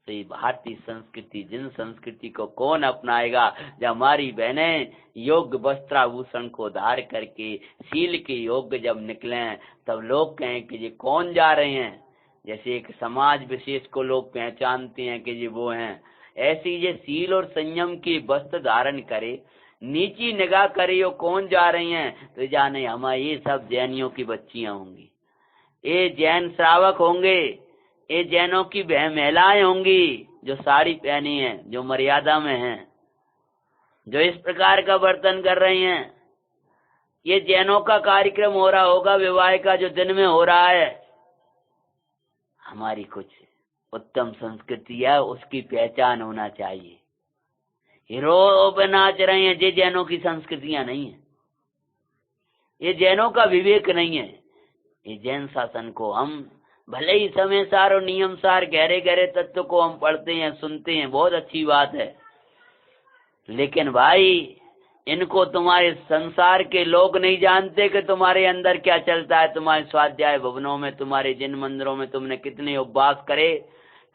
तो ये भारतीय संस्कृति, जिन संस्कृति को कौन अपनाएगा? जब हमारी बहनें योग्य वस्त्राभूषण को धार करके शील के योग्य जब निकले, तब लोग कहें कि ये कौन जा रहे हैं। जैसे एक समाज विशेष को लोग पहचानते हैं कि ये वो हैं, ऐसे ये शील और संयम की वस्त्र धारण करे, नीची निगाह करे, वो कौन जा रही हैं? तो जाने हमारे ये सब जैनियों की बच्चियां होंगी, ये जैन श्रावक होंगे, ये जैनों की महिलाएं होंगी जो साड़ी पहनी है, जो मर्यादा में हैं, जो इस प्रकार का बर्तन कर रही हैं। ये जैनों का कार्यक्रम हो रहा होगा, विवाह का जो दिन में हो रहा है। हमारी कुछ उत्तम संस्कृति है, उसकी पहचान होना चाहिए। हीरो पे नाच रहे हैं, ये जैनों की संस्कृतियां नहीं है, ये जैनों का विवेक नहीं है। ये जैन शासन को हम भले ही समय सार और नियम सार गहरे गहरे तत्व को हम पढ़ते हैं, सुनते हैं, बहुत अच्छी बात है, लेकिन भाई इनको तुम्हारे संसार के लोग नहीं जानते कि तुम्हारे अंदर क्या चलता है। तुम्हारे स्वाध्याय भवनों में, तुम्हारे जिन मंदिरों में तुमने कितने उपवास करे,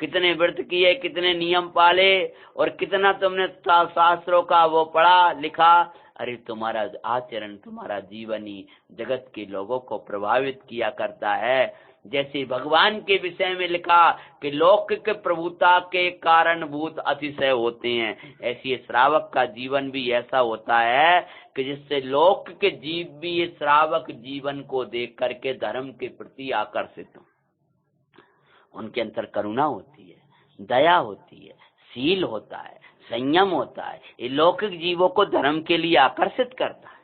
कितने व्रत किए, कितने नियम पाले, और कितना तुमने शास्त्रों का वो पढ़ा लिखा। अरे तुम्हारा आचरण, तुम्हारा जीवन ही जगत के लोगों को प्रभावित किया करता है। जैसे भगवान के विषय में लिखा कि लौकिक प्रभुता के कारणभूत अतिशय होते हैं, ऐसी श्रावक का जीवन भी ऐसा होता है कि जिससे लौकिक जीव भी ये श्रावक जीवन को देख करके धर्म के प्रति आकर्षित हो। उनके अंदर करुणा होती है, दया होती है, शील होता है, संयम होता है। ये लौकिक जीवों को धर्म के लिए आकर्षित करता है।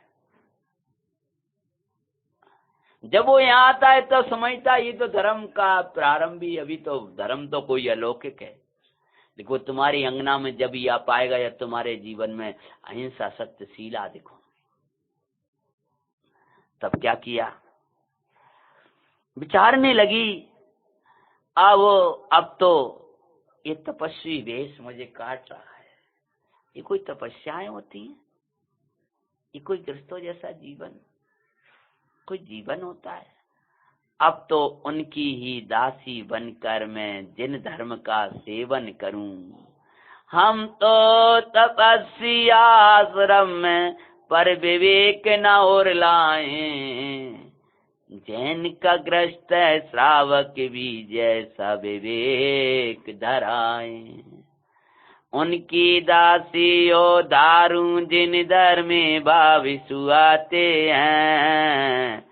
जब वो यहाँ आता है तो समझता है ये तो धर्म का प्रारंभ ही, अभी तो धर्म तो कोई अलौकिक है। देखो, तुम्हारी अंगना में जब ही आ पाएगा या तुम्हारे जीवन में अहिंसा, सत्यशील आदि होंगे। तब क्या किया? विचारने लगी, अब तो ये तपस्वी वेश मुझे काट रहा है। ये कोई तपस्याएं होती हैं? ये कोई गृहस्थों जैसा जीवन, कोई जीवन होता है? अब तो उनकी ही दासी बनकर मैं जिन धर्म का सेवन करूं, हम तो तपस्या आश्रम में पर विवेक न और लाए, जैन का ग्रस्त है श्रावक भी जैसा विवेक धराए। उनकी दासी ओ दारू जिन दर में भाविसु आते हैं,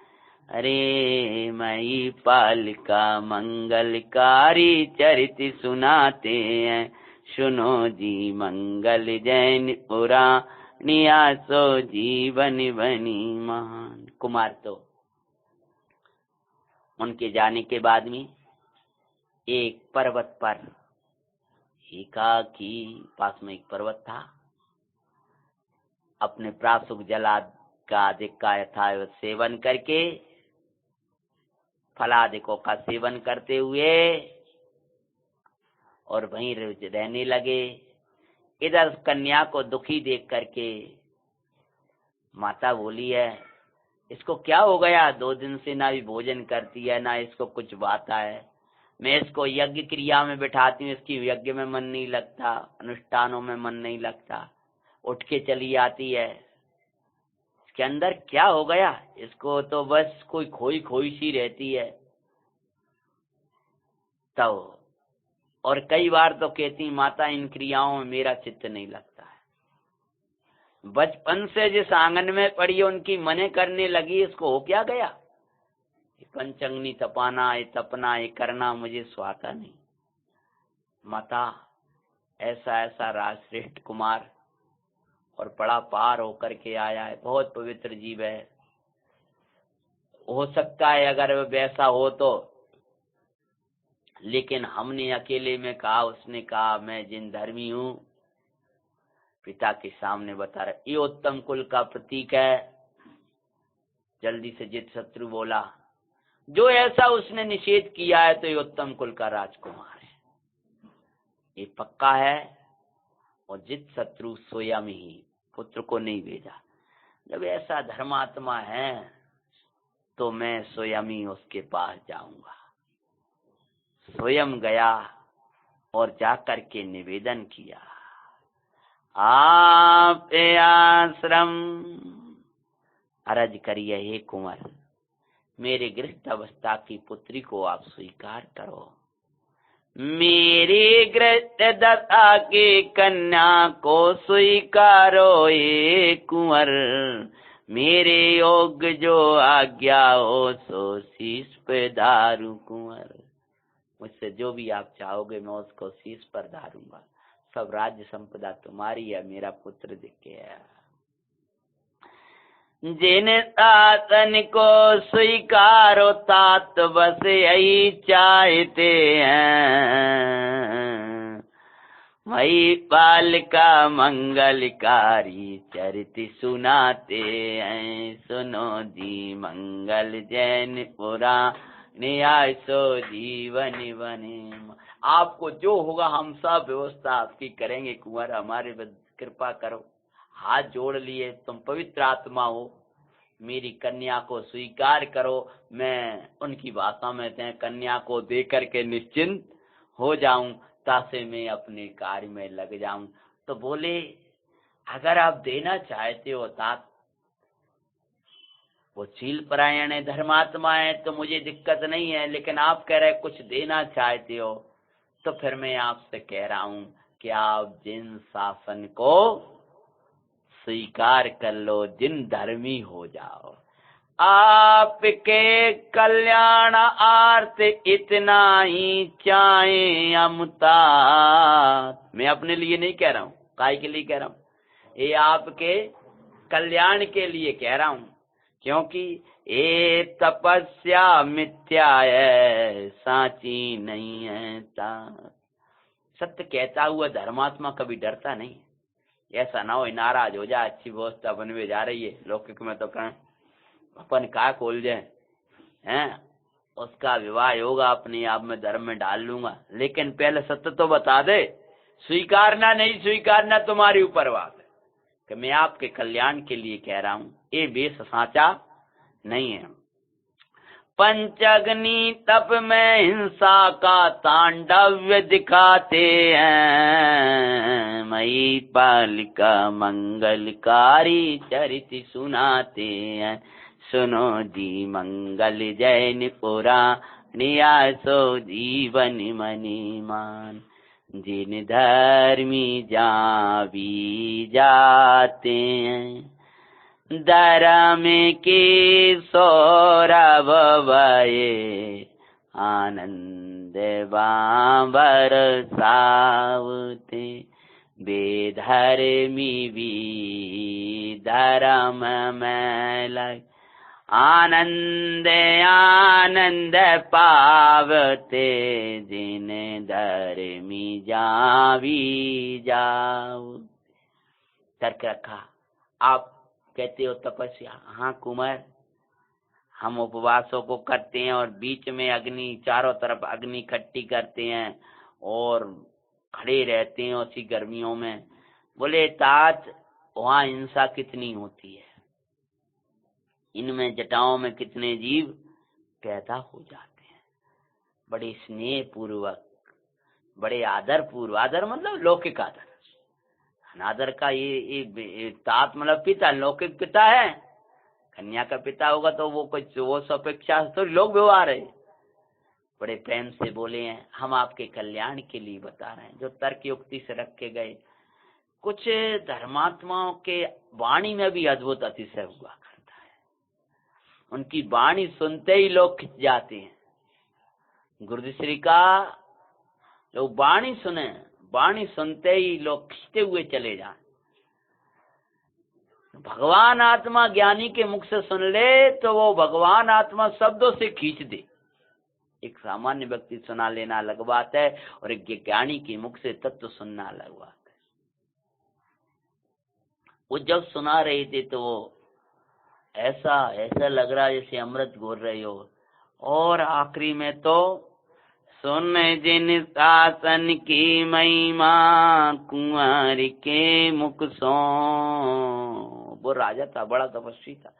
अरे मई पाल का मंगलकारी चरित सुनाते हैं, सुनो जी मंगल जैन पुराणिया सो जीवन बनी मान। कुमार तो उनके जाने के बाद में एक पर्वत पर एकाकी, पास में एक पर्वत था, अपने प्रासुक जलाद का अधिक का था सेवन करके, फलादिकों का सेवन करते हुए और वहीं रहने लगे। इधर कन्या को दुखी देख करके माता बोली है, इसको क्या हो गया, 2 दिन से ना भी भोजन करती है ना इसको कुछ बात है, मैं इसको यज्ञ क्रिया में बिठाती हूँ, इसकी यज्ञ में मन नहीं लगता, अनुष्ठानों में मन नहीं लगता, उठ के चली आती है, इसके अंदर क्या हो गया, इसको तो बस कोई खोई खोई सी रहती है। तो और कई बार तो कहती माता इन क्रियाओं में मेरा चित्त नहीं लगता है, बचपन से जिस आंगन में पड़ी उनकी मने करने लगी, इसको हो क्या गया, पंचंगनी तपाना, ये तपना, ये करना मुझे सुहाता नहीं। माता ऐसा ऐसा राजश्रेष्ठ कुमार और बड़ा पार होकर के आया है, बहुत पवित्र जीव है, हो सकता है अगर वैसा हो तो, लेकिन हमने अकेले में कहा, उसने कहा मैं जिन धर्मी हूँ, पिता के सामने बता रहा, ये उत्तम कुल का प्रतीक है। जल्दी से जित शत्रु बोला, जो ऐसा उसने निषेध किया है तो ये उत्तम कुल का राजकुमार है, ये पक्का है। और जित शत्रु स्वयं ही पुत्र को नहीं भेजा, जब ऐसा धर्मात्मा है तो मैं स्वयं ही उसके पास जाऊंगा। स्वयं गया और जाकर के निवेदन किया, आप आश्रम अर्ज करिए, हे कुंवर मेरे गृहस्थ अवस्था की पुत्री को आप स्वीकार करो, मेरी गृहस्थ दशा की कन्या को स्वीकारो ये कुंवर, मेरे योग जो आज्ञा हो सो शीश पे धारू कुंवर, मुझसे जो भी आप चाहोगे मैं उसको शीश पर धारूंगा, सब राज्य संपदा तुम्हारी है, मेरा पुत्र दिखे है। जिन शासन को स्वीकारो तात बस यही चाहते हैं, मई पाल का मंगलकारी चरित सुनाते हैं, सुनो जी मंगल जैन पुराण सो जीवन बने। आपको जो होगा हम सब व्यवस्था आपकी करेंगे कुंवर, हमारे कृपा करो। हाथ जोड़ लिए, तुम पवित्र आत्मा हो, मेरी कन्या को स्वीकार करो, मैं उनकी भाषा में कन्या को दे करके निश्चिंत हो जाऊं, तासे मैं अपने कार्य में लग जाऊं। तो बोले अगर आप देना चाहते हो तात, वो शील परायण है, धर्मात्मा है, तो मुझे दिक्कत नहीं है, लेकिन आप कह रहे कुछ देना चाहते हो, तो फिर मैं आपसे कह रहा हूं कि आप जिन शासन को स्वीकार कर लो, जिन धर्मी हो जाओ, आपके कल्याण आर्थ इतना ही चाहे अमता। मैं अपने लिए नहीं कह रहा हूँ, काय के लिए कह रहा हूँ, ये आपके कल्याण के लिए कह रहा हूँ, क्योंकि ये तपस्या मिथ्या है, साची नहीं है। सत्य कहता हुआ धर्मात्मा कभी डरता नहीं, ऐसा ना हो नाराज हो जाए, अच्छी व्यवस्था बनवे जा रही है, लौकिक में तो कहें अपन का खोल जाए हैं, उसका विवाह होगा, अपने आप में धर्म में डाल लूंगा, लेकिन पहले सत्य तो बता दे, स्वीकारना नहीं स्वीकारना तुम्हारी ऊपर बात है, कि मैं आपके कल्याण के लिए कह रहा हूं, ये बेस साचा नहीं है। पंचअग्नि तप में हिंसा का तांडव्य दिखाते हैं, मई पालिका मंगलकारी चरित सुनाते हैं। सुनो जी मंगल जैन पुराणिया सो जीवन मनि मान, जिन धर्मी जावी जाते हैं, धर्म की सौरभ भये, आनंद बाबर सावते, बेधर्मी भी धर्म में लग, आनंद आनंद पावते, जिन धर्मी जावी जाओ। तर्क रखा। आप कहते हो तपस्या, हाँ कुमार, हम उपवासों को करते हैं और बीच में अग्नि, चारों तरफ अग्नि इकट्ठी करते हैं और खड़े रहते हैं उसी गर्मियों में। बोले तात, वहाँ हिंसा कितनी होती है, इनमें जटाओं में कितने जीव पैदा हो जाते हैं। बड़े स्नेह पूर्वक, बड़े आदर पूर्वक, आदर मतलब लौकिक आदर, अनादर का ये तात मतलब पिता, लौकिक पिता है। कन्या का पिता होगा तो वो कुछ वो अपेक्षा तो लोग व्यवहार है। बड़े प्रेम से बोले हैं, हम आपके कल्याण के लिए बता रहे हैं, जो तर्क युक्ति से रखे गए। कुछ धर्मात्माओं के वाणी में भी अद्भुत अतिशय हुआ करता है, उनकी वाणी सुनते ही लोग खिंच जाते हैं। गुरुश्री का लोग वाणी सुने, वाणी सुनते ही लोग खींचते हुए चले जाएं। भगवान आत्मा ज्ञानी के मुख से सुन ले तो वो भगवान आत्मा शब्दों से खींच दे। एक सामान्य व्यक्ति सुना लेना अलग बात है, और एक ज्ञानी के मुख से तत्व सुनना अलग बात है। वो जब सुना रहे थे तो ऐसा लग रहा जैसे अमृत घोर रहे हो। और आखिरी में तो सुन जिन शासन की महिमा, कुंवर के मुख सो। वो राजा था, बड़ा तपस्वी था,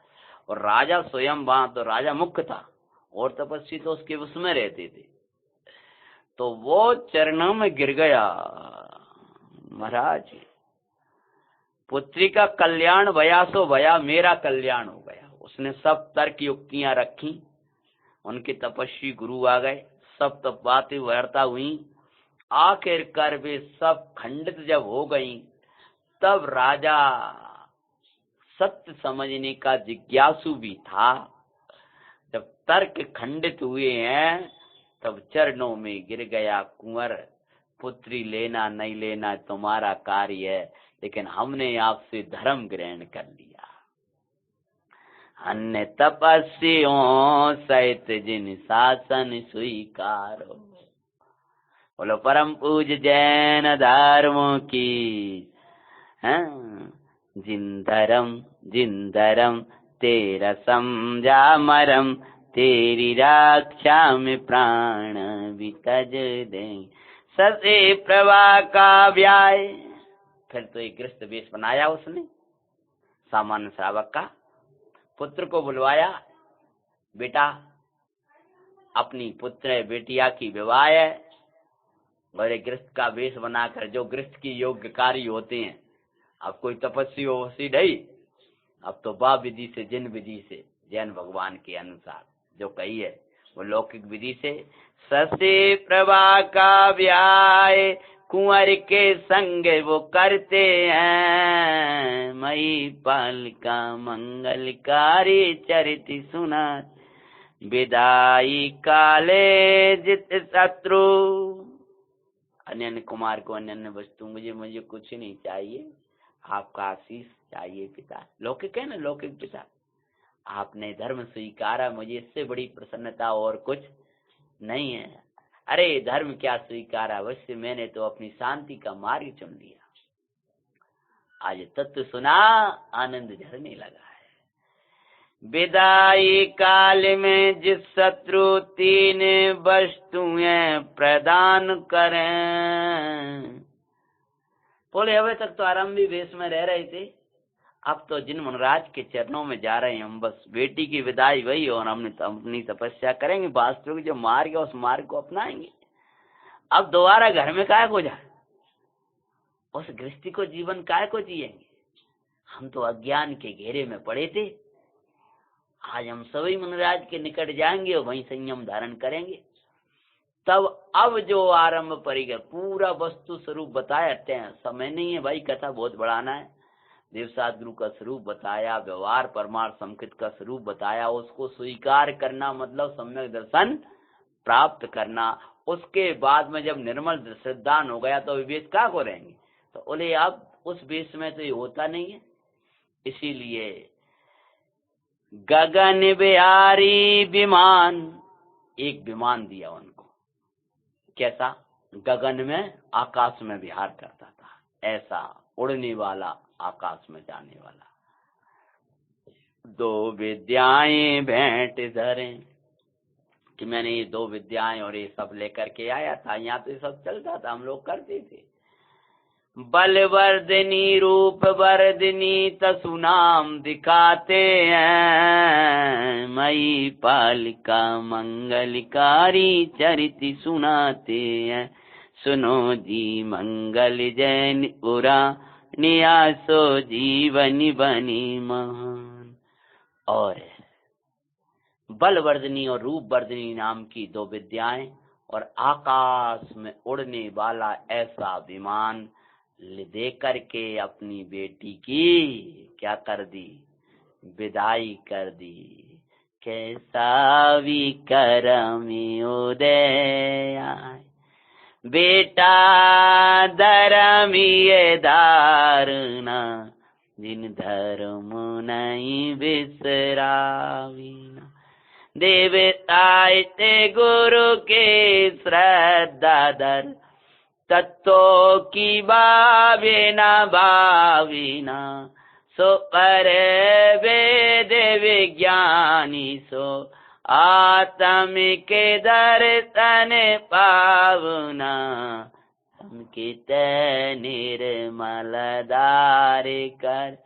और राजा स्वयं वहां तो राजा मुख्य था और तपस्वी तो उसके उसमें रहते थे। तो वो चरणों में गिर गया, महाराज पुत्री का कल्याण भया सो भया, मेरा कल्याण हो गया। उसने सब तर्क युक्तियां रखी, उनके तपस्वी गुरु आ गए, सब तब बातें वार्ता हुई। आखिरकार वे सब खंडित जब हो गई, तब राजा सत्य समझने का जिज्ञासु भी था। जब तर्क खंडित हुए हैं तब चरणों में गिर गया, कुंवर पुत्री लेना नहीं लेना तुम्हारा कार्य है, लेकिन हमने आपसे धर्म ग्रहण कर लिया। अन्य तपस्वियों सहित जिन शासन स्वीकारो। बोलो परम पूज जैन धर्मों की, जिन धर्म तेरा समझा मरम, तेरी रक्षा में प्राण भी तज दे। ससे प्रभा का व्याय। फिर तो एक गृहस्थ वेश बनाया उसने, सामान्य श्रावक का। पुत्र को बुलवाया, बेटा अपनी पुत्र बेटिया की विवाह है, और एक गृहस्थ का वेश बनाकर, जो गृहस्थ की योग्य कार्य होते हैं। अब कोई तपस्वी हो वसी नहीं, अब तो बा विधि से, जिन विधि से, जैन भगवान के अनुसार जो कही है वो लौकिक विधि से। ससे प्रभा का व्याय, कुंवर के संग वो करते हैं, मई पालिका मंगलकारी चरित सुना, विदाई काले जित शत्रु। अन्य कुमार को अन्य वस्तु, मुझे कुछ नहीं चाहिए, आपका आशीष चाहिए पिता। लौकिक है ना, लौकिक पिता, आपने धर्म स्वीकारा, मुझे इससे बड़ी प्रसन्नता और कुछ नहीं है। अरे धर्म क्या स्वीकारा, वैसे मैंने तो अपनी शांति का मार्ग चुन लिया। आज तत्व सुना, आनंद झरने लगा है। विदाई काल में जिस शत्रु तीन वस्तुएं प्रदान करें। बोले अबे तक तो आरंभी वेश में रह रहे थे, अब तो जिन मुनराज के चरणों में जा रहे हैं हम, बस बेटी की विदाई वही और हमने अपनी तपस्या करेंगे, वास्तविक जो मार्ग है उस मार्ग को अपनाएंगे। अब दोबारा घर में काय को जाए, उस गृहस्थी को जीवन काय को जिएंगे। हम तो अज्ञान के घेरे में पड़े थे, आज हम सभी मुनराज के निकट जाएंगे और वहीं संयम धारण करेंगे। तब अब जो आरंभ परिकर पूरा वस्तु स्वरूप बताया, समय नहीं है भाई कथा बहुत बढ़ाना है। देवसाद गुरु का स्वरूप बताया, व्यवहार परमार्थ संकित का स्वरूप बताया, उसको स्वीकार करना मतलब सम्यक दर्शन प्राप्त करना। उसके बाद में जब निर्मल सिद्धांत हो गया तो विवेक क्या को रहेंगे, तो बोले अब उस वेश में तो ये होता नहीं है। इसीलिए गगन बिहारी विमान, एक विमान दिया उनको, कैसा, गगन में आकाश में विहार करता था, ऐसा उड़ने वाला, आकाश में जाने वाला। दो विद्याएं भेंट धरे, कि मैंने ये दो विद्याएं और ये सब लेकर के आया था। यहाँ तो ये सब चलता था, हम लोग करते थे। बलवर्धिनी रूप वर्धिनी तसु नाम दिखाते हैं, मई पालिका मंगलकारी चरित सुनाते हैं। सुनो जी मंगल जैन पुरा नियासो जीवन बनी महान। और बलवर्धिनी और रूप वर्धिनी नाम की दो विद्याएं और आकाश में उड़ने वाला ऐसा विमान दे करके अपनी बेटी की क्या कर दी, विदाई कर दी। कैसा विक्रम उदय आए, बेटा धर्मीय धारणा, जिन धर्म नहीं बिसरावीना। देवताए ते गुरु के श्रद्धा दर, तत्व की भाविना भाविना। सो पर वेद विज्ञानी, सो आत्मिक दर्शन पावना। संकित निर्मल दार कर,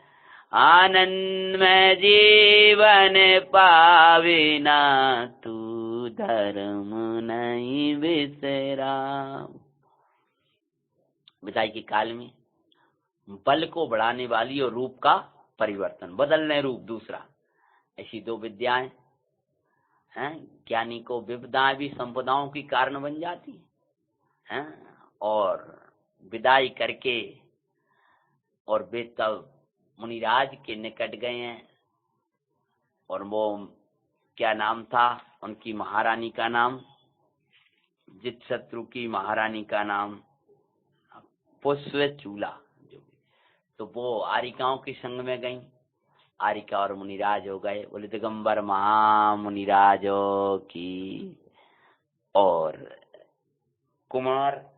आनंद में जीवन पाविना। तू धर्म नहीं बिसरा। विदाई के काल में बल को बढ़ाने वाली और रूप का परिवर्तन, बदलने रूप दूसरा, ऐसी दो विद्याएं हैं। ज्ञानी को विपदाएं भी संपदाओं की कारण बन जाती हैं। और विदाई करके और वे तब मुनिराज के निकट गए हैं। और वो क्या नाम था उनकी महारानी का नाम, जित शत्रु की महारानी का नाम पुष्पचूला। तो वो आरिकाओं के संग में गई, आरिका और मुनिराज हो गए। बोले दिगंबर महामुनिराजों की। और कुमार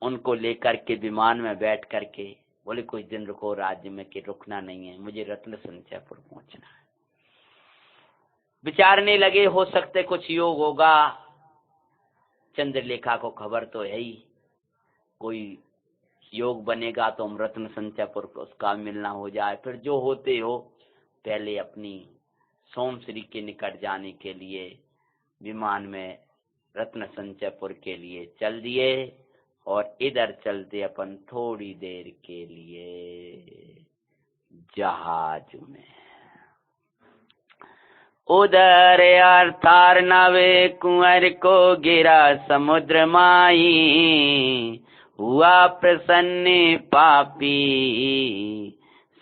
उनको लेकर के विमान में बैठ करके बोले कुछ दिन रुको राज्य में, कि रुकना नहीं है, मुझे रत्न संचयपुर पहुंचना है। विचारने लगे हो सकते कुछ योग होगा, चंद्रलेखा को खबर तो है ही, कोई योग बनेगा तो हम रत्न संचयपुर को उसका मिलना हो जाए। फिर जो होते हो, पहले अपनी सोमश्री के निकट जाने के लिए विमान में रत्न संचयपुर के लिए चल दिए। और इधर चलते अपन थोड़ी देर के लिए जहाज में। उधर अर्थार नवे कुंवर को गिरा समुद्र माई, हुआ प्रसन्न पापी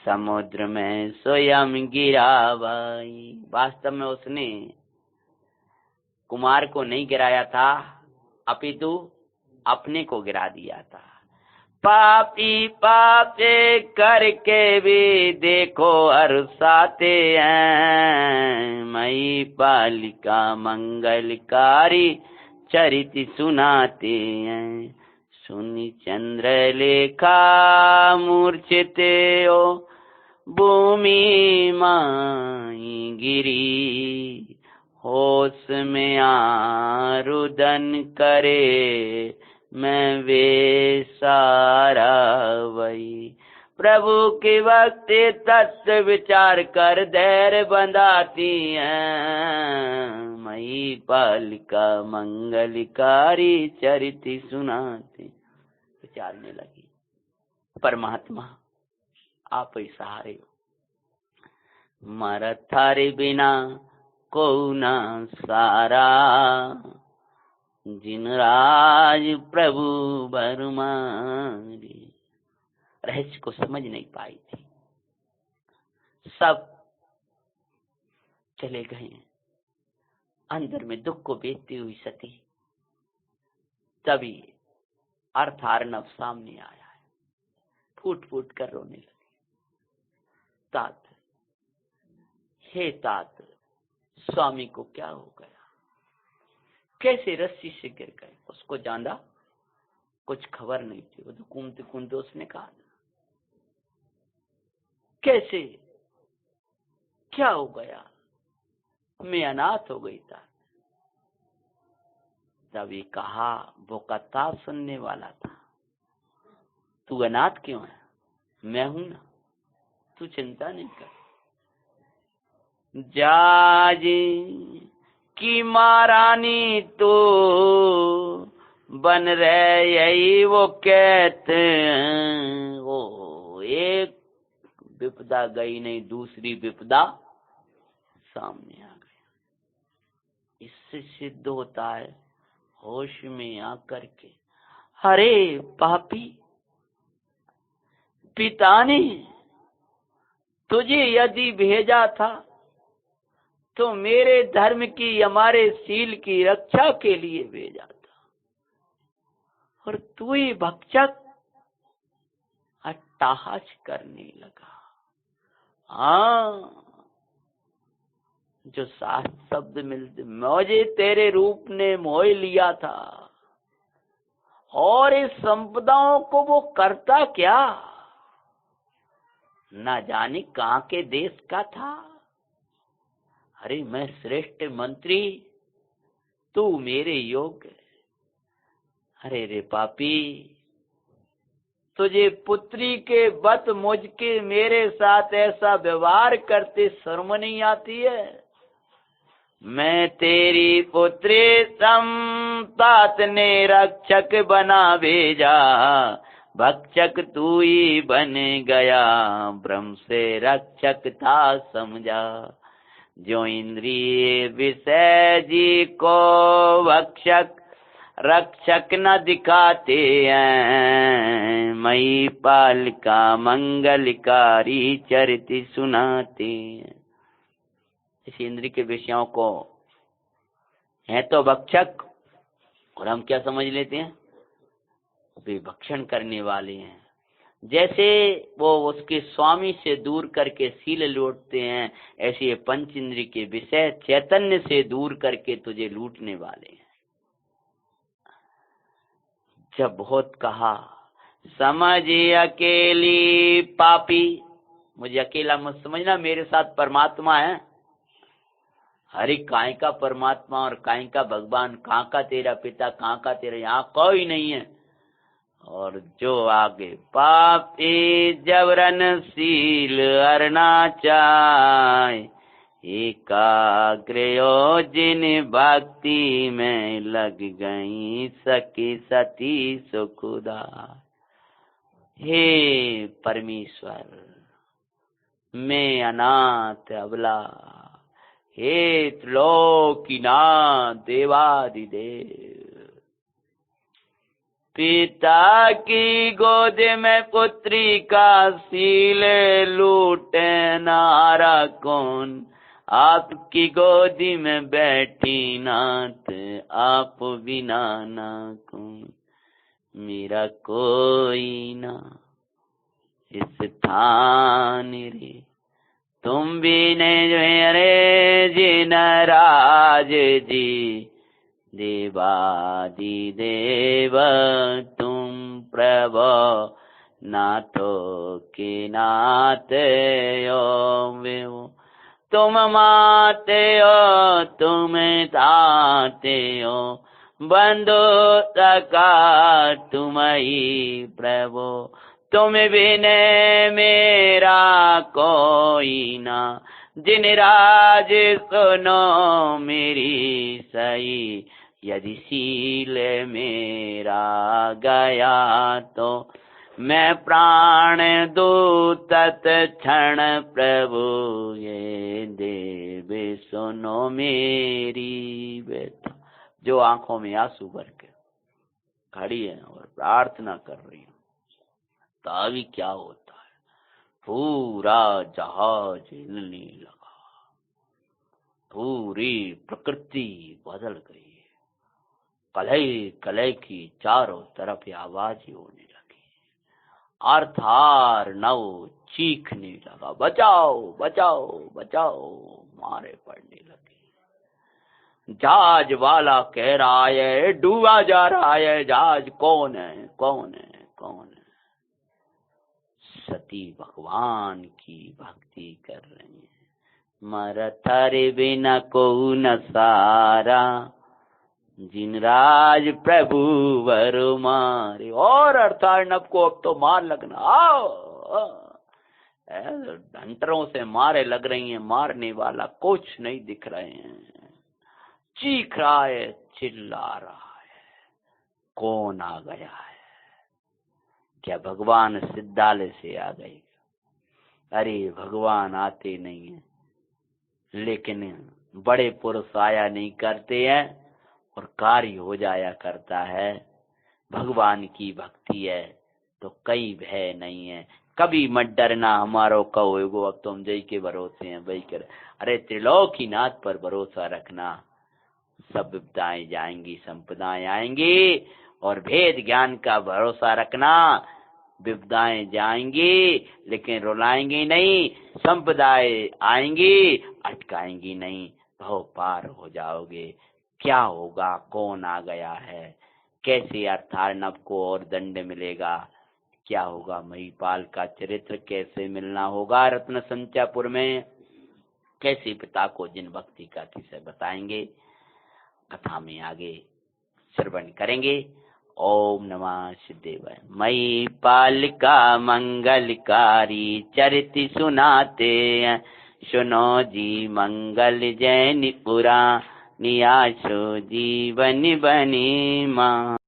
समुद्र में स्वयं गिरा भाई। वास्तव में उसने कुमार को नहीं गिराया था, अपितु अपने को गिरा दिया था। पापी पापे करके भी देखो अरसाते हैं, मई पालिका मंगलकारी चरित सुनाते हैं। सुनि चंद्रलेखा मूर्छित हो, भूमि माई गिरी। होश में आरुदन करे, मैं वे सारा वही। प्रभु के भक्ति तत्व विचार कर धैर्य बंधाती हैं। मई पालिका मंगलकारी चरित सुनाती। विचारने लगी, परमात्मा आप ही सहारे हो, मारा थारे बिना को ना सारा, जिन राज प्रभु बरमारी। रहस्य को समझ नहीं पाई थी, सब चले गए। अंदर में दुख को बेचती हुई सती, तभी अर्थार्णव सामने आया है, फूट फूट कर रोने लगी। तात, हे तात, स्वामी को क्या हो गया, कैसे रस्सी से गिर गए। उसको जाना कुछ खबर नहीं थी। वो तो कूदते कूदते उसने कहा, कैसे क्या हो गया, मैं अनाथ हो गई था। तभी कहा, वो कथा सुनने वाला था, तू अनाथ क्यों है, मैं हूं ना, तू चिंता नहीं कर। जाजी की महारानी तो बन रहे, यही वो कहते हैं। वो एक विपदा गई नहीं, दूसरी विपदा सामने आ गई। इससे सिद्ध होता है होश में आकर के, अरे पापी, पिता ने तुझे यदि भेजा था तो मेरे धर्म की, हमारे शील की रक्षा के लिए भेजा था, और तू ही भक्षक अट्टहास करने लगा। हाँ, जो सात शब्द मिलते, मुझे तेरे रूप ने मोह लिया था, और इस संपदाओं को वो करता क्या, ना जाने कहाँ के देश का था। अरे मैं श्रेष्ठ मंत्री, तू मेरे योग्य। अरे रे पापी, तुझे पुत्री के बत मुझ के मेरे साथ ऐसा व्यवहार करते शर्म नहीं आती है। मैं तेरी पुत्री तात ने रक्षक बना भेजा, भक्षक तू ही बन गया, ब्रह्म से रक्षक था समझा। जो इंद्रिय विषय जी को भक्षक रक्षक न दिखाते हैं, मई पालिका मंगलकारी चरित सुनाते हैं। इस इंद्रिय के विषयों को है तो भक्षक, और हम क्या समझ लेते हैं, वे भक्षण करने वाले हैं। जैसे वो उसके स्वामी से दूर करके शील लूटते हैं, ऐसे ये पंच इंद्रिय के विषय चैतन्य से दूर करके तुझे लूटने वाले हैं। जब बहुत कहा, समझ अकेली पापी, मुझे अकेला मत समझना, मेरे साथ परमात्मा है। हरि काय का परमात्मा और काय का भगवान, कहाँ का तेरा पिता, कहाँ का तेरा, यहाँ कोई नहीं है। और जो आगे पापी जबरनशील अरना चाय, एकाग्र जिन भक्ति में लग गई सखी सती सुखुदा। हे परमेश्वर, मैं अनाथ अबला, हे त्रिलोकीनाथ देवादिदेव, पिता की गोद में पुत्री का शील लूटे नारा कौन, आपकी गोदी में बैठी नाथ, आप बिना ना कौन, मेरा कोई ना इस स्थान रे, तुम भी ने रे जिन राज जी, देवादि देव तुम प्रभो, नाथो के नाथ हो, तुम माते हो तुम ताते हो, बंधु सका तुम ही प्रभु, तुम बिन मेरा कोई ना, दिन राज सुनो मेरी सही, यदि शील मेरा गया तो मैं प्राण दूं तत्क्षण प्रभु, ये देव सुनो मेरी व्यथा। जो आंखों में आंसू भर के खड़ी है और प्रार्थना कर रही हूँ, तो अभी क्या होता है, पूरा जहाज हिलने लगा, पूरी प्रकृति बदल गई, कलह कलह की चारों तरफ आवाजें होने लगी, अर्थार नव चीखने लगा, बचाओ बचाओ बचाओ, मारे पड़ने लगे। जहाज वाला कह रहा है डूबा जा रहा है जहाज, कौन है कौन है कौन है? सती भगवान की भक्ति कर रही है, मर थारे बिना को न सारा, जिन राज प्रभु वर मारे। और अर्थार्णव को अब तो मार लगना, आओ डंटरों से मारे लग रही हैं, मारने वाला कुछ नहीं दिख रहे हैं, चीख रहा है, चिल्ला रहा है, कौन आ गया है? क्या भगवान सिद्धालय से आ गए? अरे भगवान आते नहीं है, लेकिन बड़े पुरुष आया नहीं करते हैं और कार्य हो जाया करता है। भगवान की भक्ति है तो कई भय नहीं है, कभी मत डरना हमारो कहो, अब तो हम जय के भरोसे हैं वही कर। अरे त्रिलोकीनाथ पर भरोसा रखना, सब विपदाएं जाएंगी, संपदाएं आएंगी, और भेद ज्ञान का भरोसा रखना, विपदाएं जाएंगी लेकिन रुलाएंगी नहीं, संपदाएं आएंगी अटकाएंगी नहीं, भव पार हो जाओगे। क्या होगा, कौन आ गया है, कैसे अर्थार्णव को और दंड मिलेगा, क्या होगा, महिपाल का चरित्र कैसे मिलना होगा रत्न संचयपुर में, कैसे पिता को जिन भक्ति का किसे बताएंगे, कथा में आगे श्रवण करेंगे। ओम नमः सिद्धेवाय। महिपाल का मंगलकारी चरित सुनाते हैं, सुनो जी मंगल जैन पुरा, नियासो जीवन बनी मां।